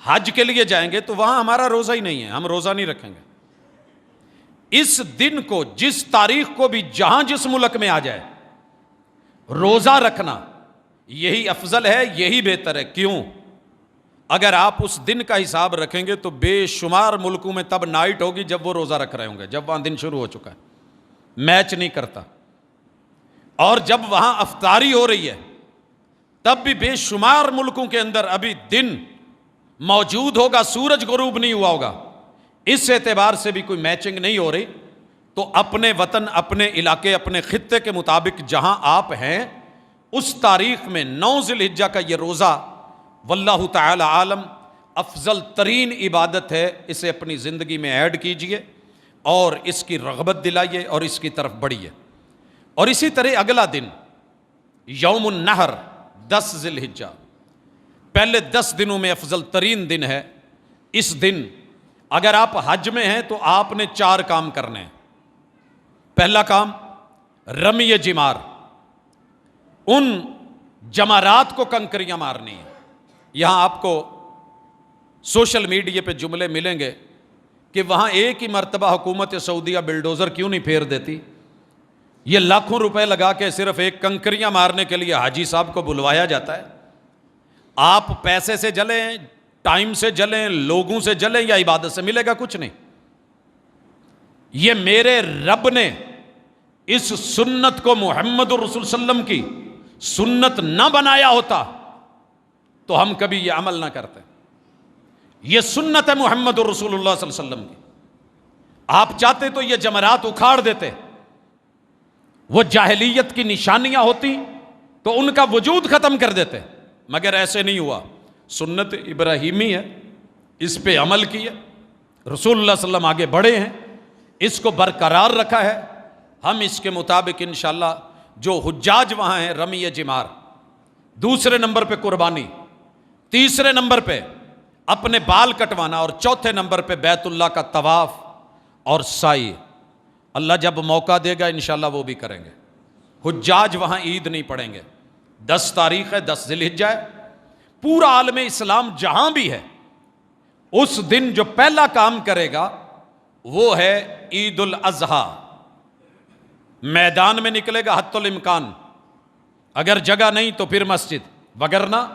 حج کے لیے جائیں گے، تو وہاں ہمارا روزہ ہی نہیں ہے، ہم روزہ نہیں رکھیں گے۔ اس دن کو، جس تاریخ کو بھی جہاں جس ملک میں آ جائے، روزہ رکھنا یہی افضل ہے، یہی بہتر ہے۔ کیوں؟ اگر آپ اس دن کا حساب رکھیں گے تو بے شمار ملکوں میں تب نائٹ ہوگی جب وہ روزہ رکھ رہے ہوں گے، جب وہاں دن شروع ہو چکا ہے، میچ نہیں کرتا۔ اور جب وہاں افطاری ہو رہی ہے تب بھی بے شمار ملکوں کے اندر ابھی دن موجود ہوگا، سورج غروب نہیں ہوا ہوگا۔ اس اعتبار سے بھی کوئی میچنگ نہیں ہو رہی۔ تو اپنے وطن، اپنے علاقے، اپنے خطے کے مطابق جہاں آپ ہیں، اس تاریخ میں 9 ذی الحجہ کا یہ روزہ واللہ تعالی عالم افضل ترین عبادت ہے۔ اسے اپنی زندگی میں ایڈ کیجئے اور اس کی رغبت دلائیے اور اس کی طرف بڑھیے۔ اور اسی طرح اگلا دن یوم النحر، 10 ذی الحجہ، پہلے 10 دنوں میں افضل ترین دن ہے۔ اس دن اگر آپ حج میں ہیں تو آپ نے 4 کام کرنے ہیں۔ پہلا کام رمی جمار، ان جمارات کو کنکریاں مارنی ہیں۔ یہاں آپ کو سوشل میڈیا پہ جملے ملیں گے کہ وہاں ایک ہی مرتبہ حکومت سعودیہ بلڈوزر کیوں نہیں پھیر دیتی، یہ لاکھوں روپے لگا کے صرف ایک کنکریاں مارنے کے لیے حاجی صاحب کو بلوایا جاتا ہے۔ آپ پیسے سے جلیں، ٹائم سے جلیں، لوگوں سے جلیں، یا عبادت سے، ملے گا کچھ نہیں۔ یہ میرے رب نے اس سنت کو، محمد الرسول صلی اللہ علیہ وسلم کی سنت نہ بنایا ہوتا تو ہم کبھی یہ عمل نہ کرتے۔ یہ سنت ہے محمد الرسول اللہ صلی اللہ علیہ وسلم کی۔ آپ چاہتے تو یہ جمرات اکھاڑ دیتے، وہ جاہلیت کی نشانیاں ہوتی تو ان کا وجود ختم کر دیتے، مگر ایسے نہیں ہوا۔ سنت ابراہیمی ہے، اس پہ عمل کیا، رسول اللہ صلی اللہ علیہ وسلم آگے بڑھے ہیں، اس کو برقرار رکھا ہے۔ ہم اس کے مطابق انشاءاللہ جو حجاج وہاں ہیں، رمی جمار، دوسرے نمبر پہ قربانی، تیسرے نمبر پہ اپنے بال کٹوانا، اور چوتھے نمبر پہ بیت اللہ کا طواف اور سعی۔ اللہ جب موقع دے گا انشاءاللہ وہ بھی کریں گے۔ حجاج وہاں عید نہیں پڑھیں گے۔ 10 تاریخ ہے، 10 ذی الحجہ ہے۔ پورا عالم اسلام جہاں بھی ہے، اس دن جو پہلا کام کرے گا وہ ہے عید الاضحیٰ۔ میدان میں نکلے گا حتی الامکان، اگر جگہ نہیں تو پھر مسجد، وگرنہ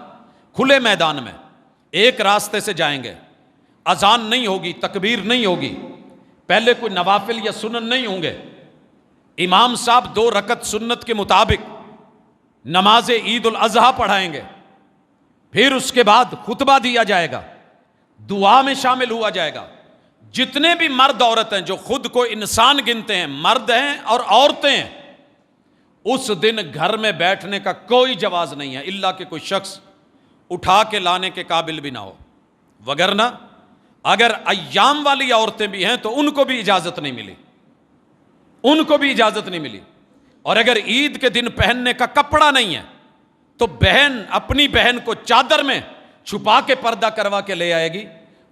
کھلے میدان میں ایک راستے سے جائیں گے۔ اذان نہیں ہوگی، تکبیر نہیں ہوگی، پہلے کوئی نوافل یا سنن نہیں ہوں گے۔ امام صاحب 2 رکعت سنت کے مطابق نماز عید الاضحیٰ پڑھائیں گے، پھر اس کے بعد خطبہ دیا جائے گا، دعا میں شامل ہوا جائے گا۔ جتنے بھی مرد عورت ہیں جو خود کو انسان گنتے ہیں، مرد ہیں اور عورتیں ہیں، اس دن گھر میں بیٹھنے کا کوئی جواز نہیں ہے، الا کہ کوئی شخص اٹھا کے لانے کے قابل بھی نہ ہو، وگرنہ اگر ایام والی عورتیں بھی ہیں تو ان کو بھی اجازت نہیں ملی، ان کو بھی اجازت نہیں ملی۔ اور اگر عید کے دن پہننے کا کپڑا نہیں ہے تو بہن اپنی بہن کو چادر میں چھپا کے پردہ کروا کے لے آئے گی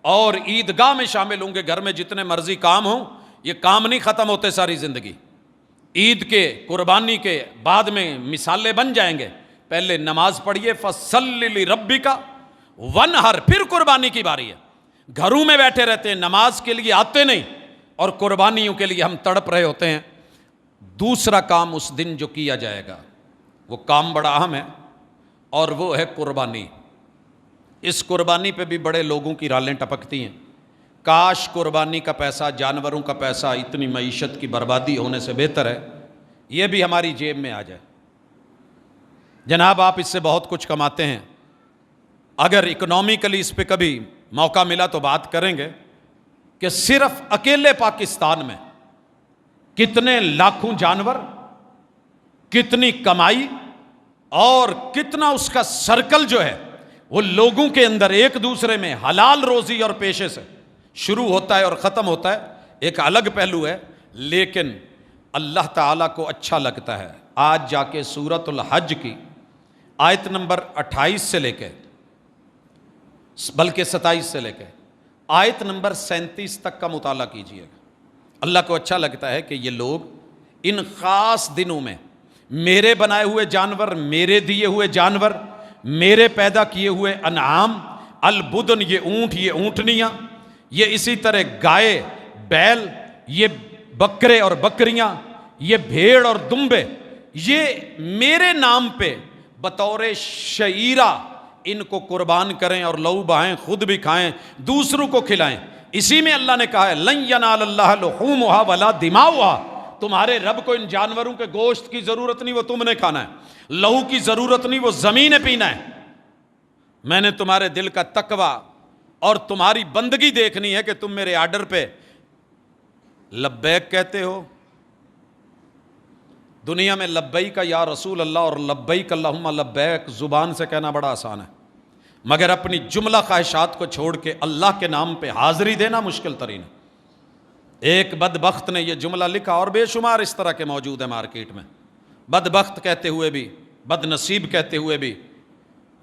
اور عیدگاہ میں شامل ہوں گے۔ گھر میں جتنے مرضی کام ہوں، یہ کام نہیں ختم ہوتے ساری زندگی۔ عید کے قربانی کے بعد میں مثالیں بن جائیں گے. پہلے نماز پڑھیے فصلی لربک ونہر، پھر قربانی کی باری ہے. گھروں میں بیٹھے رہتے ہیں، نماز کے لیے آتے نہیں، اور قربانیوں کے لیے ہم تڑپ رہے ہوتے ہیں. دوسرا کام اس دن جو کیا جائے گا وہ کام بڑا اہم ہے، اور وہ ہے قربانی. اس قربانی پہ بھی بڑے لوگوں کی رالیں ٹپکتی ہیں. کاش قربانی کا پیسہ، جانوروں کا پیسہ اتنی معیشت کی بربادی ہونے سے بہتر ہے یہ بھی ہماری جیب میں آ جائے. جناب آپ اس سے بہت کچھ کماتے ہیں، اگر اکنومیکلی اس پہ کبھی موقع ملا تو بات کریں گے کہ صرف اکیلے پاکستان میں کتنے لاکھوں جانور، کتنی کمائی، اور کتنا اس کا سرکل جو ہے وہ لوگوں کے اندر ایک دوسرے میں حلال روزی اور پیشے سے شروع ہوتا ہے اور ختم ہوتا ہے. ایک الگ پہلو ہے، لیکن اللہ تعالیٰ کو اچھا لگتا ہے. آج جا کے سورۃ الحج کی آیت نمبر 28 سے لے کے، بلکہ 27 سے لے کے آیت نمبر 37 تک کا مطالعہ کیجیے گا. اللہ کو اچھا لگتا ہے کہ یہ لوگ ان خاص دنوں میں میرے بنائے ہوئے جانور، میرے دیے ہوئے جانور، میرے پیدا کیے ہوئے انعام، البدن یہ اونٹ، یہ اونٹنیاں، یہ اسی طرح گائے، بیل، یہ بکرے اور بکریاں، یہ بھیڑ اور دمبے، یہ میرے نام پہ بطور شعیرہ ان کو قربان کریں اور لہو بہائیں، خود بھی کھائیں، دوسروں کو کھلائیں. اسی میں اللہ نے کہا ہے لن ینال اللہ لحومها ولا دماؤها، تمہارے رب کو ان جانوروں کے گوشت کی ضرورت نہیں، وہ تم نے کھانا ہے. لہو کی ضرورت نہیں، وہ زمین پینا ہے. میں نے تمہارے دل کا تقوی اور تمہاری بندگی دیکھنی ہے کہ تم میرے آرڈر پہ لبیک کہتے ہو. دنیا میں لبیک یا رسول اللہ اور لبیک اللہم لبیک زبان سے کہنا بڑا آسان ہے، مگر اپنی جملہ خواہشات کو چھوڑ کے اللہ کے نام پہ حاضری دینا مشکل ترین ہے. ایک بدبخت نے یہ جملہ لکھا، اور بے شمار اس طرح کے موجود ہیں مارکیٹ میں. بدبخت کہتے ہوئے بھی، بد نصیب کہتے ہوئے بھی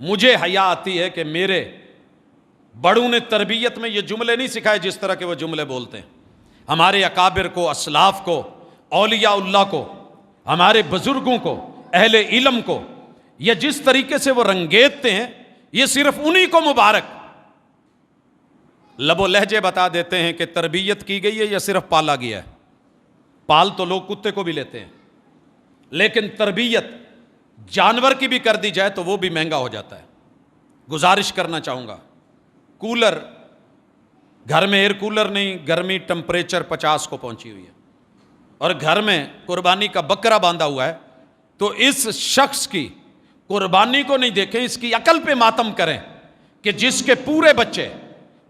مجھے حیا آتی ہے کہ میرے بڑوں نے تربیت میں یہ جملے نہیں سکھائے جس طرح کے وہ جملے بولتے ہیں. ہمارے اکابر کو، اسلاف کو، اولیاء اللہ کو، ہمارے بزرگوں کو، اہل علم کو، یہ جس طریقے سے وہ رنگیتتے ہیں یہ صرف انہی کو مبارک. لب و لہجے بتا دیتے ہیں کہ تربیت کی گئی ہے یا صرف پالا گیا ہے. پال تو لوگ کتے کو بھی لیتے ہیں، لیکن تربیت جانور کی بھی کر دی جائے تو وہ بھی مہنگا ہو جاتا ہے. گزارش کرنا چاہوں گا، کولر گھر میں، ایئر کولر نہیں، گرمی ٹمپریچر 50 کو پہنچی ہوئی ہے، اور گھر میں قربانی کا بکرا باندھا ہوا ہے، تو اس شخص کی قربانی کو نہیں دیکھیں، اس کی عقل پہ ماتم کریں کہ جس کے پورے بچے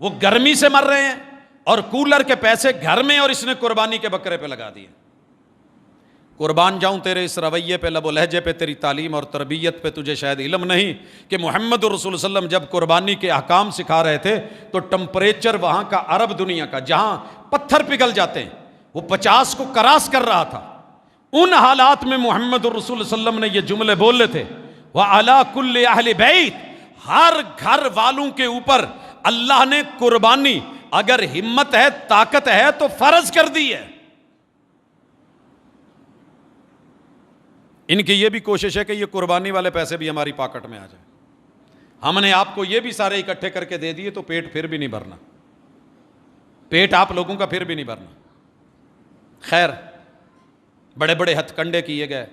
وہ گرمی سے مر رہے ہیں اور کولر کے پیسے گھر میں، اور اس نے قربانی کے بکرے پہ لگا دیے. قربان جاؤں تیرے اس رویے پہ، لب و لہجے پہ، تیری تعلیم اور تربیت پہ. تجھے شاید علم نہیں کہ محمد رسول اللہ علیہ وسلم جب قربانی کے احکام سکھا رہے تھے تو ٹمپریچر وہاں کا، عرب دنیا کا، جہاں پتھر پگھل جاتے ہیں، وہ 50 کو کراس کر رہا تھا. ان حالات میں محمد رسول اللہ علیہ وسلم نے یہ جملے بولے تھے، وَعَلَىٰ كُلِّ أَهْلِ بَيْتٍ، ہر گھر والوں کے اوپر اللہ نے قربانی اگر ہمت ہے، طاقت ہے تو فرض کر دی ہے. ان کی یہ بھی کوشش ہے کہ یہ قربانی والے پیسے بھی ہماری پاکٹ میں آ جائیں. ہم نے آپ کو یہ بھی سارے اکٹھے کر کے دے دیے تو پیٹ پھر بھی نہیں بھرنا، پیٹ آپ لوگوں کا پھر بھی نہیں بھرنا. خیر، بڑے بڑے ہتھ کنڈے کیے گئے،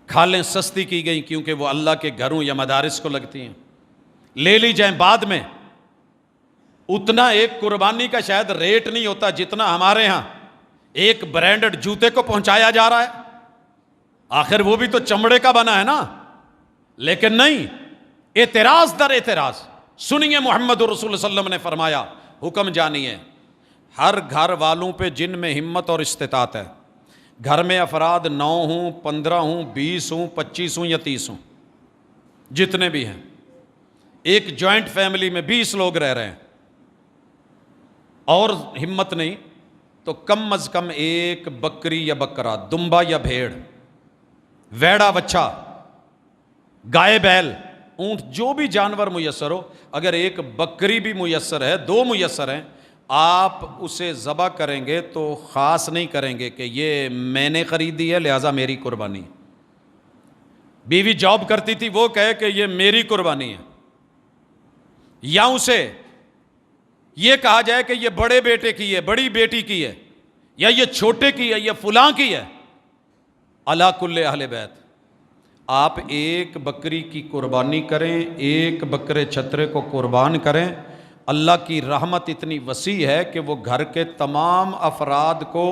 کھالیں سستی کی گئیں کیونکہ وہ اللہ کے گھروں یا مدارس کو لگتی ہیں، لے لی جائیں بعد میں. اتنا ایک قربانی کا شاید ریٹ نہیں ہوتا جتنا ہمارے ہاں ایک برانڈڈ جوتے کو پہنچایا جا رہا ہے. آخر وہ بھی تو چمڑے کا بنا ہے نا. لیکن نہیں، اعتراض در اعتراض. سنیے محمد رسول اللہ علیہ وسلم نے فرمایا، حکم جانیے، ہر گھر والوں پہ جن میں ہمت اور استطاعت ہے، گھر میں افراد 9 ہوں، 15 ہوں، 20 ہوں، 25 ہوں یا 30 ہوں، جتنے بھی ہیں، ایک جوائنٹ فیملی میں 20 لوگ رہ رہے ہیں اور ہمت نہیں، تو کم از کم ایک بکری یا بکرا، دمبا یا بھیڑ، ویڑا بچہ، گائے بیل، اونٹ، جو بھی جانور میسر ہو، اگر ایک بکری بھی میسر ہے، 2 میسر ہیں، آپ اسے ذبح کریں گے تو خاص نہیں کریں گے کہ یہ میں نے خریدی ہے لہٰذا میری قربانی. بیوی جاب کرتی تھی، وہ کہے کہ یہ میری قربانی ہے، یا اسے یہ کہا جائے کہ یہ بڑے بیٹے کی ہے، بڑی بیٹی کی ہے، یا یہ چھوٹے کی ہے، یہ فلاں کی ہے. علی کل اہل بیت آپ ایک بکری کی قربانی کریں، ایک بکرے چھترے کو قربان کریں، اللہ کی رحمت اتنی وسیع ہے کہ وہ گھر کے تمام افراد کو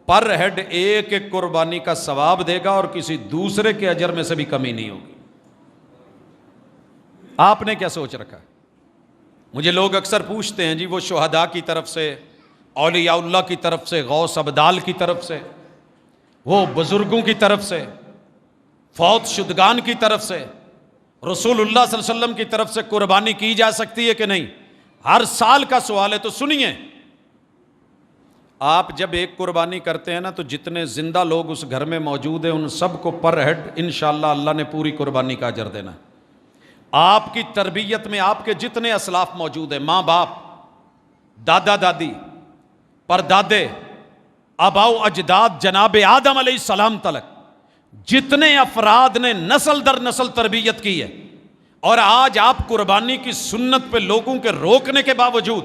پر ہیڈ ایک ایک قربانی کا ثواب دے گا اور کسی دوسرے کے اجر میں سے بھی کمی نہیں ہوگی. آپ نے کیا سوچ رکھا ہے؟ مجھے لوگ اکثر پوچھتے ہیں جی وہ شہداء کی طرف سے، اولیاء اللہ کی طرف سے، غوث ابدال کی طرف سے، وہ بزرگوں کی طرف سے، فوت شدگان کی طرف سے، رسول اللہ صلی اللہ علیہ وسلم کی طرف سے قربانی کی جا سکتی ہے کہ نہیں؟ ہر سال کا سوال ہے. تو سنیے، آپ جب ایک قربانی کرتے ہیں نا تو جتنے زندہ لوگ اس گھر میں موجود ہیں ان سب کو پر ہیڈ انشاءاللہ اللہ نے پوری قربانی کا اجر دینا ہے. آپ کی تربیت میں آپ کے جتنے اسلاف موجود ہیں، ماں باپ، دادا دادی، پردادے، آباؤ اجداد، جناب آدم علیہ السلام تلک جتنے افراد نے نسل در نسل تربیت کی ہے، اور آج آپ قربانی کی سنت پہ لوگوں کے روکنے کے باوجود،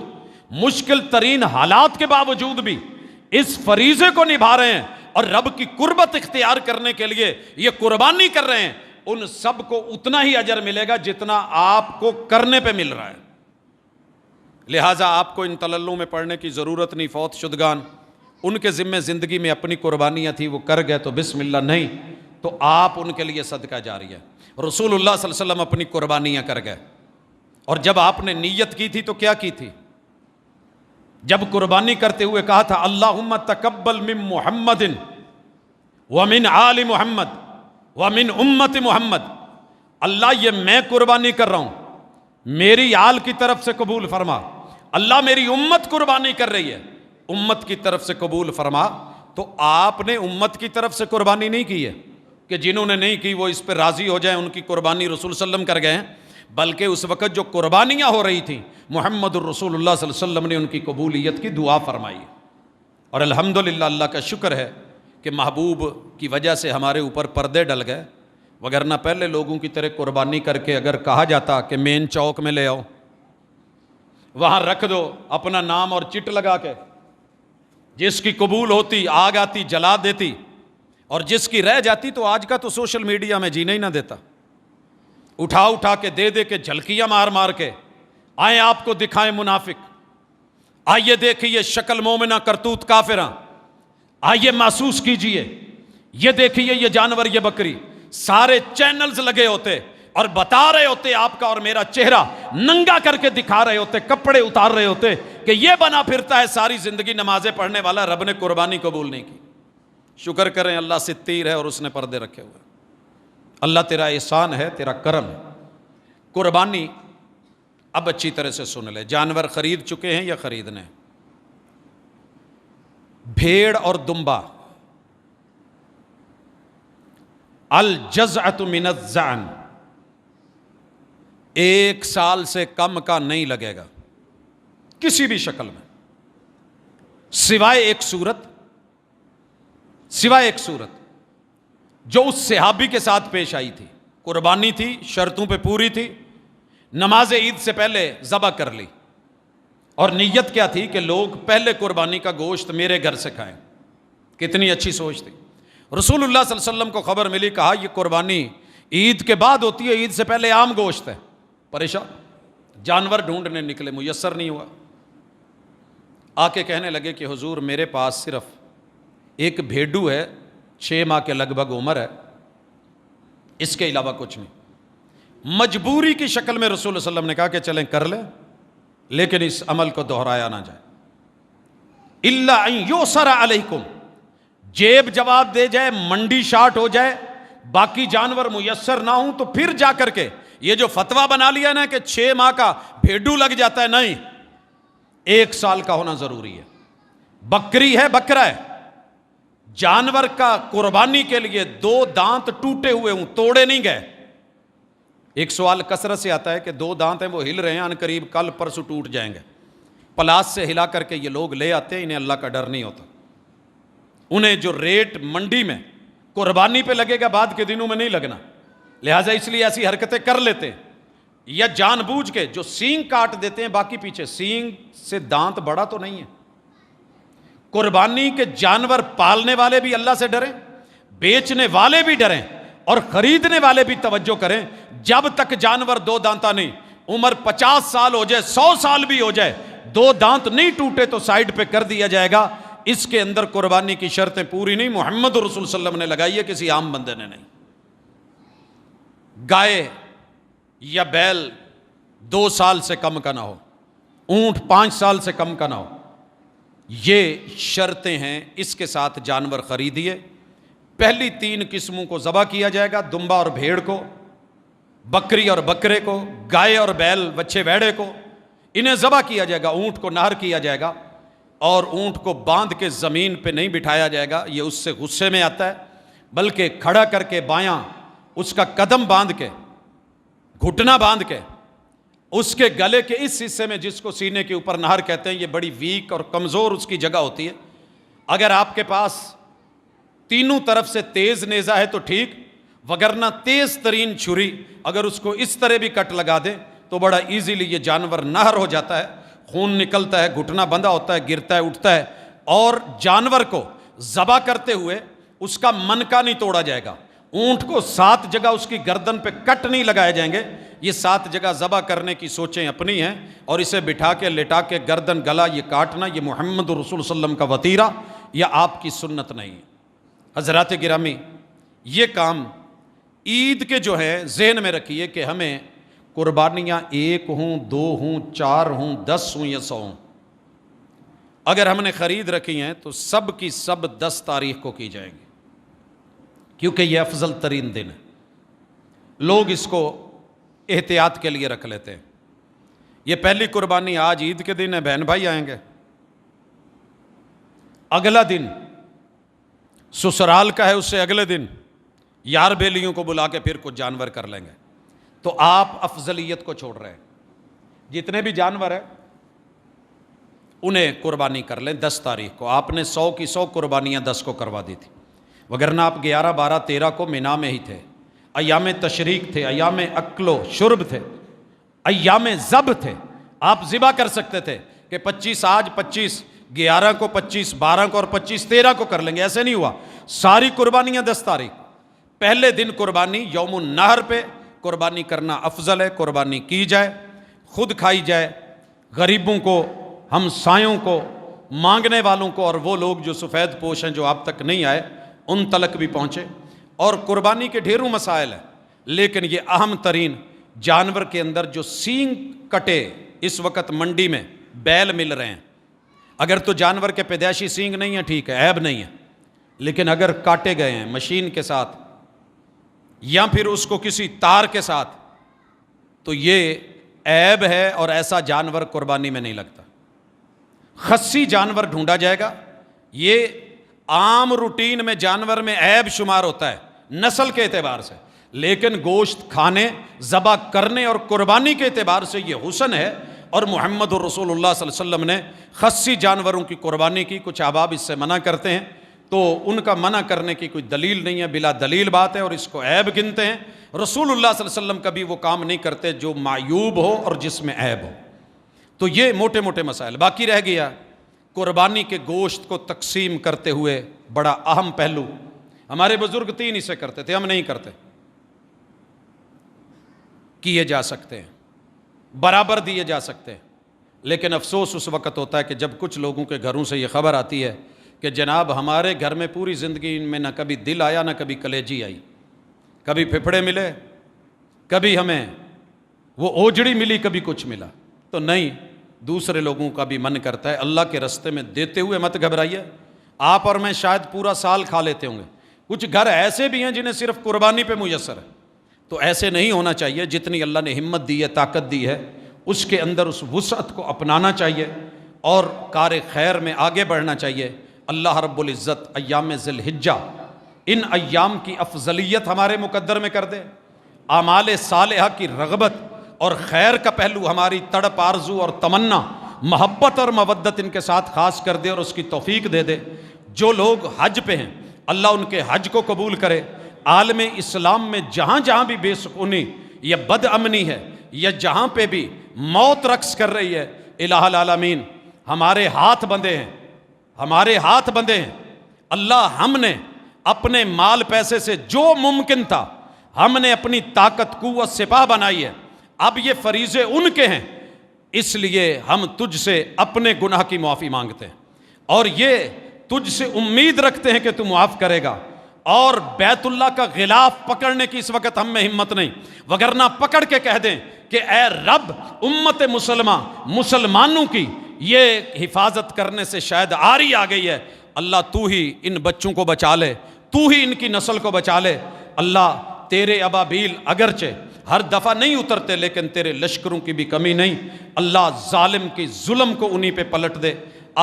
مشکل ترین حالات کے باوجود بھی اس فریضے کو نبھا رہے ہیں اور رب کی قربت اختیار کرنے کے لیے یہ قربانی کر رہے ہیں، ان سب کو اتنا ہی اجر ملے گا جتنا آپ کو کرنے پہ مل رہا ہے. لہٰذا آپ کو ان تللوں میں پڑھنے کی ضرورت نہیں. فوت شدگان ان کے ذمہ زندگی میں اپنی قربانیاں تھی، وہ کر گئے تو بسم اللہ، نہیں تو آپ ان کے لیے صدقہ جاریہ. رسول اللہ صلی اللہ علیہ وسلم اپنی قربانیاں کر گئے، اور جب آپ نے نیت کی تھی تو کیا کی تھی؟ جب قربانی کرتے ہوئے کہا تھا اللہم تقبل من محمد ومن آل محمد ومن امت محمد، اللہ یہ میں قربانی کر رہا ہوں، میری آل کی طرف سے قبول فرما. اللہ میری امت قربانی کر رہی ہے، امت کی طرف سے قبول فرما. تو آپ نے امت کی طرف سے قربانی نہیں کی ہے کہ جنہوں نے نہیں کی وہ اس پہ راضی ہو جائیں، ان کی قربانی رسول صلی اللہ علیہ وسلم کر گئے ہیں، بلکہ اس وقت جو قربانیاں ہو رہی تھیں محمد الرسول اللہ صلی اللہ علیہ وسلم نے ان کی قبولیت کی دعا فرمائی. اور الحمدللہ اللہ کا شکر ہے کہ محبوب کی وجہ سے ہمارے اوپر پردے ڈل گئے، وگرنہ پہلے لوگوں کی طرح قربانی کر کے اگر کہا جاتا کہ مین چوک میں لے آؤ، وہاں رکھ دو اپنا نام اور چٹ لگا کے، جس کی قبول ہوتی آگ آتی جلا دیتی، اور جس کی رہ جاتی تو آج کا تو سوشل میڈیا میں جینے ہی نہ دیتا، اٹھا اٹھا کے دے دے کے جھلکیاں مار مار کے آئیں آپ کو دکھائیں منافق، آئیے دیکھیے شکل مومنہ کرتوت کافراں، آئیے محسوس کیجئے، یہ دیکھیے یہ جانور یہ بکری. سارے چینلز لگے ہوتے اور بتا رہے ہوتے آپ کا اور میرا چہرہ ننگا کر کے دکھا رہے ہوتے، کپڑے اتار رہے ہوتے کہ یہ بنا پھرتا ہے ساری زندگی نمازیں پڑھنے والا، رب نے قربانی قبول نہیں کی. شکر کریں اللہ ستیر ہے اور اس نے پردے رکھے ہوئے. اللہ تیرا احسان ہے، تیرا کرم ہے. قربانی اب اچھی طرح سے سن لے، جانور خرید چکے ہیں یا خریدنے ہیں؟ بھیڑ اور دمبا، الجزعۃ من الزعن، 1 سال سے کم کا نہیں لگے گا کسی بھی شکل میں، سوائے ایک صورت جو اس صحابی کے ساتھ پیش آئی تھی. قربانی تھی، شرطوں پہ پوری تھی، نماز عید سے پہلے ذبح کر لی، اور نیت کیا تھی کہ لوگ پہلے قربانی کا گوشت میرے گھر سے کھائیں. کتنی اچھی سوچ تھی. رسول اللہ صلی اللہ علیہ وسلم کو خبر ملی، کہا یہ قربانی عید کے بعد ہوتی ہے، عید سے پہلے عام گوشت ہے. پریشان، جانور ڈھونڈنے نکلے، میسر نہیں ہوا. آ کے کہنے لگے کہ حضور میرے پاس صرف ایک بھیڈو ہے، 6 ماہ کے لگ بھگ عمر ہے، اس کے علاوہ کچھ نہیں. مجبوری کی شکل میں رسول اللہ صلی اللہ علیہ وسلم نے کہا کہ چلیں کر لیں، لیکن اس عمل کو دہرایا نہ جائے. الا ان یؤسر علیکم، جیب جواب دے جائے، منڈی شارٹ ہو جائے، باقی جانور میسر نہ ہوں تو پھر جا کر کے یہ جو فتویٰ بنا لیا نا کہ 6 ماہ کا بھیڈو لگ جاتا ہے، نہیں، 1 سال کا ہونا ضروری ہے. بکری ہے، بکرا ہے، جانور کا قربانی کے لیے 2 دانت ٹوٹے ہوئے ہوں، توڑے نہیں گئے. ایک سوال کثرت سے آتا ہے کہ 2 دانت ہیں وہ ہل رہے ہیں، ان قریب کل پرسوں ٹوٹ جائیں گے. پلاس سے ہلا کر کے یہ لوگ لے آتے ہیں، انہیں اللہ کا ڈر نہیں ہوتا. انہیں جو ریٹ منڈی میں قربانی پہ لگے گا بعد کے دنوں میں نہیں لگنا، لہٰذا اس لیے ایسی حرکتیں کر لیتے ہیں. یا جان بوجھ کے جو سینگ کاٹ دیتے ہیں باقی پیچھے، سینگ سے دانت بڑا تو نہیں ہے. قربانی کے جانور پالنے والے بھی اللہ سے ڈریں، بیچنے والے بھی ڈریں، اور خریدنے والے بھی توجہ کریں. جب تک جانور دو دانتا نہیں، عمر 50 سال ہو جائے، 100 سال بھی ہو جائے، دو دانت نہیں ٹوٹے تو سائڈ پہ کر دیا جائے گا. اس کے اندر قربانی کی شرطیں پوری نہیں محمد رسول صلی اللہ علیہ وسلم نے لگائی ہے، کسی عام بندے نے نہیں. گائے یا بیل 2 سال سے کم کا نہ ہو، اونٹ 5 سال سے کم کا نہ ہو، یہ شرطیں ہیں. اس کے ساتھ جانور خریدیے. پہلی 3 قسموں کو ذبح کیا جائے گا، دمبا اور بھیڑ کو، بکری اور بکرے کو، گائے اور بیل بچے ویڑے کو، انہیں ذبح کیا جائے گا. اونٹ کو نہر کیا جائے گا، اور اونٹ کو باندھ کے زمین پہ نہیں بٹھایا جائے گا، یہ اس سے غصے میں آتا ہے، بلکہ کھڑا کر کے بایاں اس کا قدم باندھ کے، گھٹنا باندھ کے، اس کے گلے کے اس حصے میں جس کو سینے کے اوپر نہر کہتے ہیں، یہ بڑی ویک اور کمزور اس کی جگہ ہوتی ہے. اگر آپ کے پاس تینوں طرف سے تیز نیزہ ہے تو ٹھیک، وگرنہ تیز ترین چھری اگر اس کو اس طرح بھی کٹ لگا دیں تو بڑا ایزیلی یہ جانور نہر ہو جاتا ہے، خون نکلتا ہے، گھٹنا بندھا ہوتا ہے، گرتا ہے، اٹھتا ہے. اور جانور کو ذبح کرتے ہوئے اس کا منکا نہیں توڑا جائے گا. اونٹ کو 7 جگہ اس کی گردن پہ کٹ نہیں لگائے جائیں گے. یہ 7 جگہ ذبح کرنے کی سوچیں اپنی ہیں، اور اسے بٹھا کے لٹا کے گردن گلا یہ کاٹنا، یہ محمد رسول صلی اللہ علیہ وسلم کا وتیرہ یا آپ کی سنت نہیں ہے. حضرات گرامی، یہ کام عید کے جو ہے ذہن میں رکھیے کہ ہمیں قربانیاں 1 ہوں، 2 ہوں، 4 ہوں، 10 ہوں یا 100 ہوں، اگر ہم نے خرید رکھی ہیں تو سب کی سب 10 تاریخ کو کی جائیں گی، کیونکہ یہ افضل ترین دن ہے. لوگ اس کو احتیاط کے لیے رکھ لیتے ہیں. یہ پہلی قربانی آج عید کے دن ہے، بہن بھائی آئیں گے، اگلا دن سسرال کا ہے، اس سے اگلے دن یار بیلیوں کو بلا کے پھر کچھ جانور کر لیں گے. تو آپ افضلیت کو چھوڑ رہے ہیں. جتنے بھی جانور ہیں انہیں قربانی کر لیں 10 تاریخ کو. آپ نے 100 کی 100 قربانیاں 10 کو کروا دی تھی، وگرنہ آپ 11، 12، 13 کو مینا میں ہی تھے. ایام تشریق تھے، ایام اکل و شرب تھے، ایام ذبح تھے. آپ ذبح کر سکتے تھے کہ 25 آج، 25 11 کو، 25 12 کو، اور 25 13 کو کر لیں گے. ایسے نہیں ہوا. ساری قربانیاں 10 تاریخ. پہلے دن قربانی یوم النہر پہ قربانی کرنا افضل ہے. قربانی کی جائے، خود کھائی جائے، غریبوں کو، ہمسایوں کو، مانگنے والوں کو، اور وہ لوگ جو سفید پوش ہیں جو آپ تک نہیں آئے ان تلک بھی پہنچے. اور قربانی کے ڈھیروں مسائل ہیں، لیکن یہ اہم ترین جانور کے اندر جو سینگ کٹے اس وقت منڈی میں بیل مل رہے ہیں، اگر تو جانور کے پیدائشی سینگ نہیں ہے ٹھیک ہے، عیب نہیں ہے، لیکن اگر کاٹے گئے ہیں مشین کے ساتھ یا پھر اس کو کسی تار کے ساتھ تو یہ عیب ہے، اور ایسا جانور قربانی میں نہیں لگتا. خصی جانور ڈھونڈا جائے گا. یہ عام روٹین میں جانور میں عیب شمار ہوتا ہے نسل کے اعتبار سے، لیکن گوشت کھانے، ذبح کرنے اور قربانی کے اعتبار سے یہ حسن ہے. اور محمد رسول اللہ صلی اللہ علیہ وسلم نے خصی جانوروں کی قربانی کی. کچھ احباب اس سے منع کرتے ہیں، تو ان کا منع کرنے کی کوئی دلیل نہیں ہے، بلا دلیل بات ہے، اور اس کو عیب گنتے ہیں. رسول اللہ صلی اللہ علیہ وسلم کبھی وہ کام نہیں کرتے جو معیوب ہو اور جس میں عیب ہو. تو یہ موٹے موٹے مسائل. باقی رہ گیا قربانی کے گوشت کو تقسیم کرتے ہوئے بڑا اہم پہلو. ہمارے بزرگ 3 حصے کرتے تھے، ہم نہیں کرتے. کیے جا سکتے ہیں، برابر دیے جا سکتے ہیں، لیکن افسوس اس وقت ہوتا ہے کہ جب کچھ لوگوں کے گھروں سے یہ خبر آتی ہے کہ جناب ہمارے گھر میں پوری زندگی میں نہ کبھی دل آیا، نہ کبھی کلیجی آئی، کبھی پھپھڑے ملے، کبھی ہمیں وہ اوجڑی ملی، کبھی کچھ ملا. تو نہیں، دوسرے لوگوں کا بھی من کرتا ہے. اللہ کے رستے میں دیتے ہوئے مت گھبرائیے. آپ اور میں شاید پورا سال کھا لیتے ہوں گے. کچھ گھر ایسے بھی ہیں جنہیں صرف قربانی پہ میسر ہے. تو ایسے نہیں ہونا چاہیے. جتنی اللہ نے ہمت دی ہے، طاقت دی ہے، اس کے اندر اس وسعت کو اپنانا چاہیے اور کار خیر میں آگے بڑھنا چاہیے. اللہ رب العزت ایام ذی الحجہ، ان ایام کی افضلیت ہمارے مقدر میں کر دے. اعمال صالحہ کی رغبت اور خیر کا پہلو ہماری تڑپ آرزو اور تمنا محبت اور مودت ان کے ساتھ خاص کر دے اور اس کی توفیق دے دے۔ جو لوگ حج پہ ہیں اللہ ان کے حج کو قبول کرے۔ عالم اسلام میں جہاں جہاں بھی بے سکونی یا بد امنی ہے یا جہاں پہ بھی موت رقص کر رہی ہے، الہ العالمین ہمارے ہاتھ بندھے ہیں، ہمارے ہاتھ بندھے ہیں۔ اللہ ہم نے اپنے مال پیسے سے جو ممکن تھا ہم نے اپنی طاقت قوت سپاہ بنائی ہے، اب یہ فریضے ان کے ہیں، اس لیے ہم تجھ سے اپنے گناہ کی معافی مانگتے ہیں اور یہ تجھ سے امید رکھتے ہیں کہ تو معاف کرے گا۔ اور بیت اللہ کا غلاف پکڑنے کی اس وقت ہم میں ہمت نہیں، وگرنہ پکڑ کے کہہ دیں کہ اے رب امت مسلمانوں کی یہ حفاظت کرنے سے شاید آری آ گئی ہے، اللہ تو ہی ان بچوں کو بچا لے، تو ہی ان کی نسل کو بچا لے۔ اللہ تیرے ابابیل اگرچہ ہر دفعہ نہیں اترتے لیکن تیرے لشکروں کی بھی کمی نہیں، اللہ ظالم کی ظلم کو انہی پہ پلٹ دے،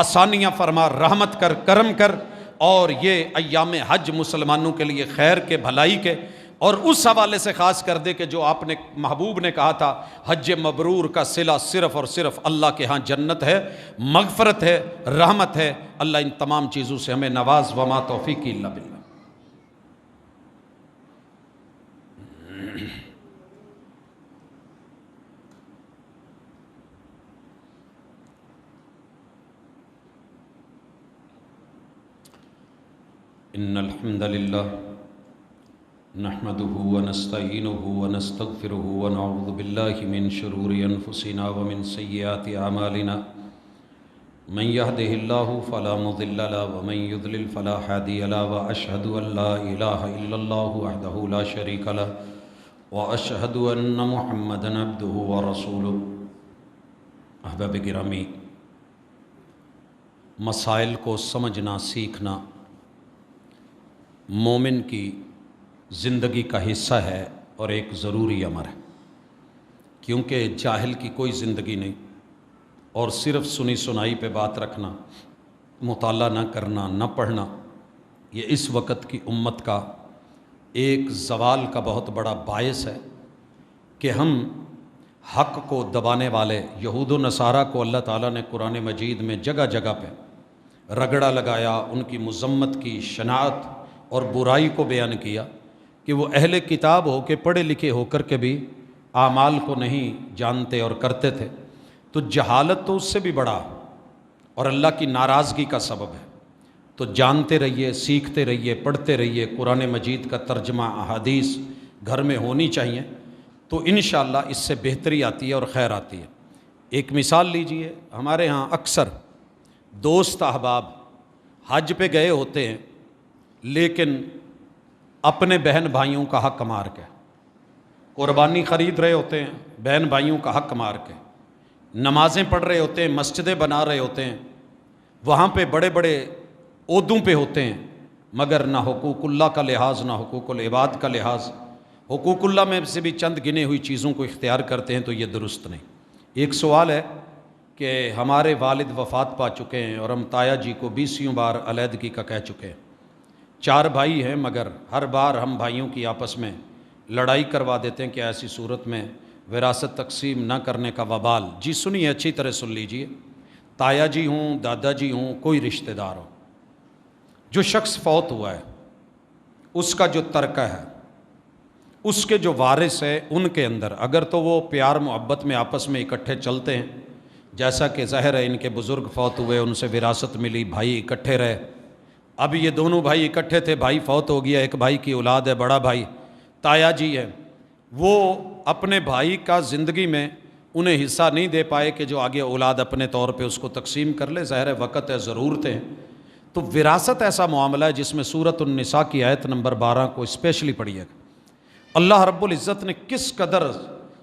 آسانیاں فرما، رحمت کر، کرم کر، اور یہ ایام حج مسلمانوں کے لیے خیر کے، بھلائی کے، اور اس حوالے سے خاص کر دے کہ جو آپ نے محبوب نے کہا تھا حج مبرور کا صلہ صرف اور صرف اللہ کے ہاں جنت ہے، مغفرت ہے، رحمت ہے۔ اللہ ان تمام چیزوں سے ہمیں نواز، وما توفیقی الا باللہ۔ ان الحمد للہ نحمده ونستعینه ونستغفره ونعوذ باللہ من شرور انفسنا ومن سیئات اعمالنا من يهده اللہ فلا مضل له ومن يضلل فلا هادی له واشهد ان لا الہ الا اللہ وحدہ لا شریک له واشهد ان محمدا عبدہ ورسولہ۔ احباب گرامی، مسائل کو سمجھنا، سیکھنا مومن کی زندگی کا حصہ ہے اور ایک ضروری امر ہے، کیونکہ جاہل کی کوئی زندگی نہیں، اور صرف سنی سنائی پہ بات رکھنا، مطالعہ نہ کرنا، نہ پڑھنا، یہ اس وقت کی امت کا ایک زوال کا بہت بڑا باعث ہے کہ ہم حق کو دبانے والے یہود و نصارہ کو اللہ تعالیٰ نے قرآن مجید میں جگہ جگہ پہ رگڑا لگایا، ان کی مذمت کی، شناعت اور برائی کو بیان کیا کہ وہ اہل کتاب ہو کے، پڑھے لکھے ہو کر کے بھی اعمال کو نہیں جانتے اور کرتے تھے۔ تو جہالت تو اس سے بھی بڑا اور اللہ کی ناراضگی کا سبب ہے۔ تو جانتے رہیے، سیکھتے رہیے، پڑھتے رہیے، قرآن مجید کا ترجمہ، احادیث گھر میں ہونی چاہیے، تو انشاءاللہ اس سے بہتری آتی ہے اور خیر آتی ہے۔ ایک مثال لیجئے، ہمارے ہاں اکثر دوست احباب حج پہ گئے ہوتے ہیں لیکن اپنے بہن بھائیوں کا حق مار کے، قربانی خرید رہے ہوتے ہیں بہن بھائیوں کا حق مار کے، نمازیں پڑھ رہے ہوتے ہیں، مسجدیں بنا رہے ہوتے ہیں، وہاں پہ بڑے بڑے عہدوں پہ ہوتے ہیں، مگر نہ حقوق اللہ کا لحاظ، نہ حقوق العباد کا لحاظ، حقوق اللہ میں سے بھی چند گنے ہوئی چیزوں کو اختیار کرتے ہیں، تو یہ درست نہیں۔ ایک سوال ہے کہ ہمارے والد وفات پا چکے ہیں اور ہم تایا جی کو 20 بار علیحدگی کا کہہ چکے ہیں، 4 بھائی ہیں مگر ہر بار ہم بھائیوں کی آپس میں لڑائی کروا دیتے ہیں کہ ایسی صورت میں وراثت تقسیم نہ کرنے کا وبال۔ جی سنیے، اچھی طرح سن لیجئے، تایا جی ہوں، دادا جی ہوں، کوئی رشتہ دار ہو، جو شخص فوت ہوا ہے اس کا جو ترکہ ہے، اس کے جو وارث ہے، ان کے اندر اگر تو وہ پیار محبت میں آپس میں اکٹھے چلتے ہیں، جیسا کہ ظاہر ہے ان کے بزرگ فوت ہوئے، ان سے وراثت ملی، بھائی اکٹھے رہے، اب یہ دونوں بھائی اکٹھے تھے، بھائی فوت ہو گیا، ایک بھائی کی اولاد ہے، بڑا بھائی تایا جی ہے، وہ اپنے بھائی کا زندگی میں انہیں حصہ نہیں دے پائے کہ جو آگے اولاد اپنے طور پہ اس کو تقسیم کر لے، ظاہر ہے وقت ہے، ضرورتیں ہیں، تو وراثت ایسا معاملہ ہے جس میں سورۃ النساء کی آیت نمبر 12 کو اسپیشلی پڑھیے گا۔ اللہ رب العزت نے کس قدر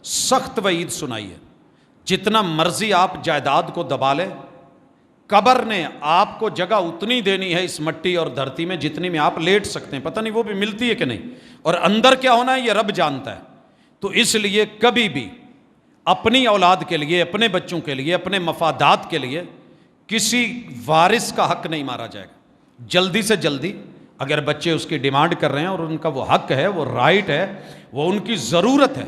سخت وعید سنائی ہے، جتنا مرضی آپ جائیداد کو دبا لیں، قبر نے آپ کو جگہ اتنی دینی ہے اس مٹی اور دھرتی میں جتنی میں آپ لیٹ سکتے ہیں، پتہ نہیں وہ بھی ملتی ہے کہ نہیں، اور اندر کیا ہونا ہے یہ رب جانتا ہے۔ تو اس لیے کبھی بھی اپنی اولاد کے لیے، اپنے بچوں کے لیے، اپنے مفادات کے لیے کسی وارث کا حق نہیں مارا جائے گا۔ جلدی سے جلدی اگر بچے اس کی ڈیمانڈ کر رہے ہیں اور ان کا وہ حق ہے، وہ رائٹ ہے، وہ ان کی ضرورت ہے،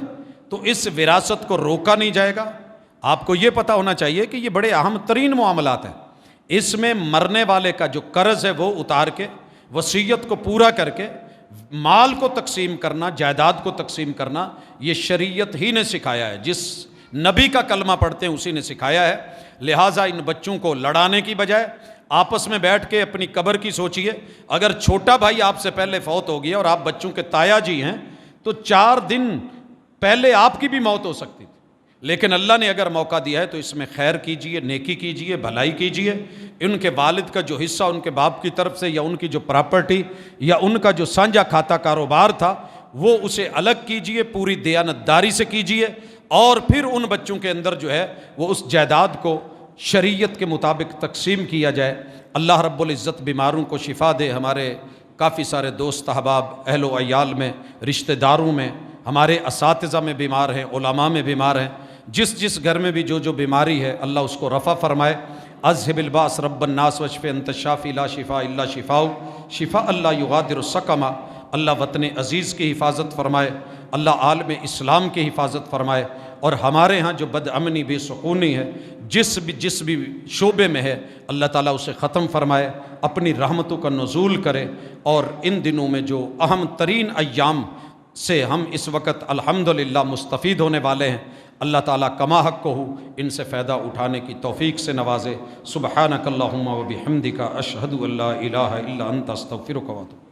تو اس وراثت کو روکا نہیں جائے گا، آپ کو یہ پتہ ہونا چاہیے کہ یہ بڑے اہم ترین معاملات ہیں. اس میں مرنے والے کا جو قرض ہے وہ اتار کے، وصیت کو پورا کر کے، مال کو تقسیم کرنا، جائیداد کو تقسیم کرنا، یہ شریعت ہی نے سکھایا ہے. جس نبی کا کلمہ پڑھتے ہیں اسی نے سکھایا ہے. لہٰذا ان بچوں کو لڑانے کی بجائے آپس میں بیٹھ کے اپنی قبر کی سوچئے. اگر چھوٹا بھائی آپ سے پہلے فوت ہو گیا اور آپ بچوں کے تایا جی ہیں تو 4 دن پہلے آپ کی بھی موت ہو سکتی تھی، لیکن اللہ نے اگر موقع دیا ہے تو اس میں خیر کیجئے، نیکی کیجئے، بھلائی کیجئے. ان کے والد کا جو حصہ ان کے باپ کی طرف سے، یا ان کی جو پراپرٹی یا ان کا جو سانجھا کھاتا کاروبار تھا، وہ اسے الگ کیجئے، پوری دیانتداری سے کیجئے، اور پھر ان بچوں کے اندر جو ہے وہ اس جائیداد کو شریعت کے مطابق تقسیم کیا جائے. اللہ رب العزت بیماروں کو شفا دے. ہمارے کافی سارے دوست احباب اہل و عیال میں، رشتہ داروں میں، ہمارے اساتذہ میں بیمار ہیں، علماء میں بیمار ہیں. جس گھر میں بھی جو بیماری ہے اللہ اس کو رفع فرمائے. اذهب الباس رب الناس واشف انت الشافی لا شفاء الا شفاء شفاء اللہ یغادر سقما. اللہ وطن عزیز کی حفاظت فرمائے، اللہ عالم اسلام کی حفاظت فرمائے، اور ہمارے ہاں جو بد امنی بے سکونی ہے جس بھی شعبے میں ہے اللہ تعالیٰ اسے ختم فرمائے، اپنی رحمتوں کا نزول کرے. اور ان دنوں میں جو اہم ترین ایام سے ہم اس وقت الحمدللہ مستفید ہونے والے ہیں، اللہ تعالیٰ کما حق کو ان سے فائدہ اٹھانے کی توفیق سے نوازے. سبحانک اللہم و بحمدک اشہد ان لا الہ الا انت استغفرک و اتوب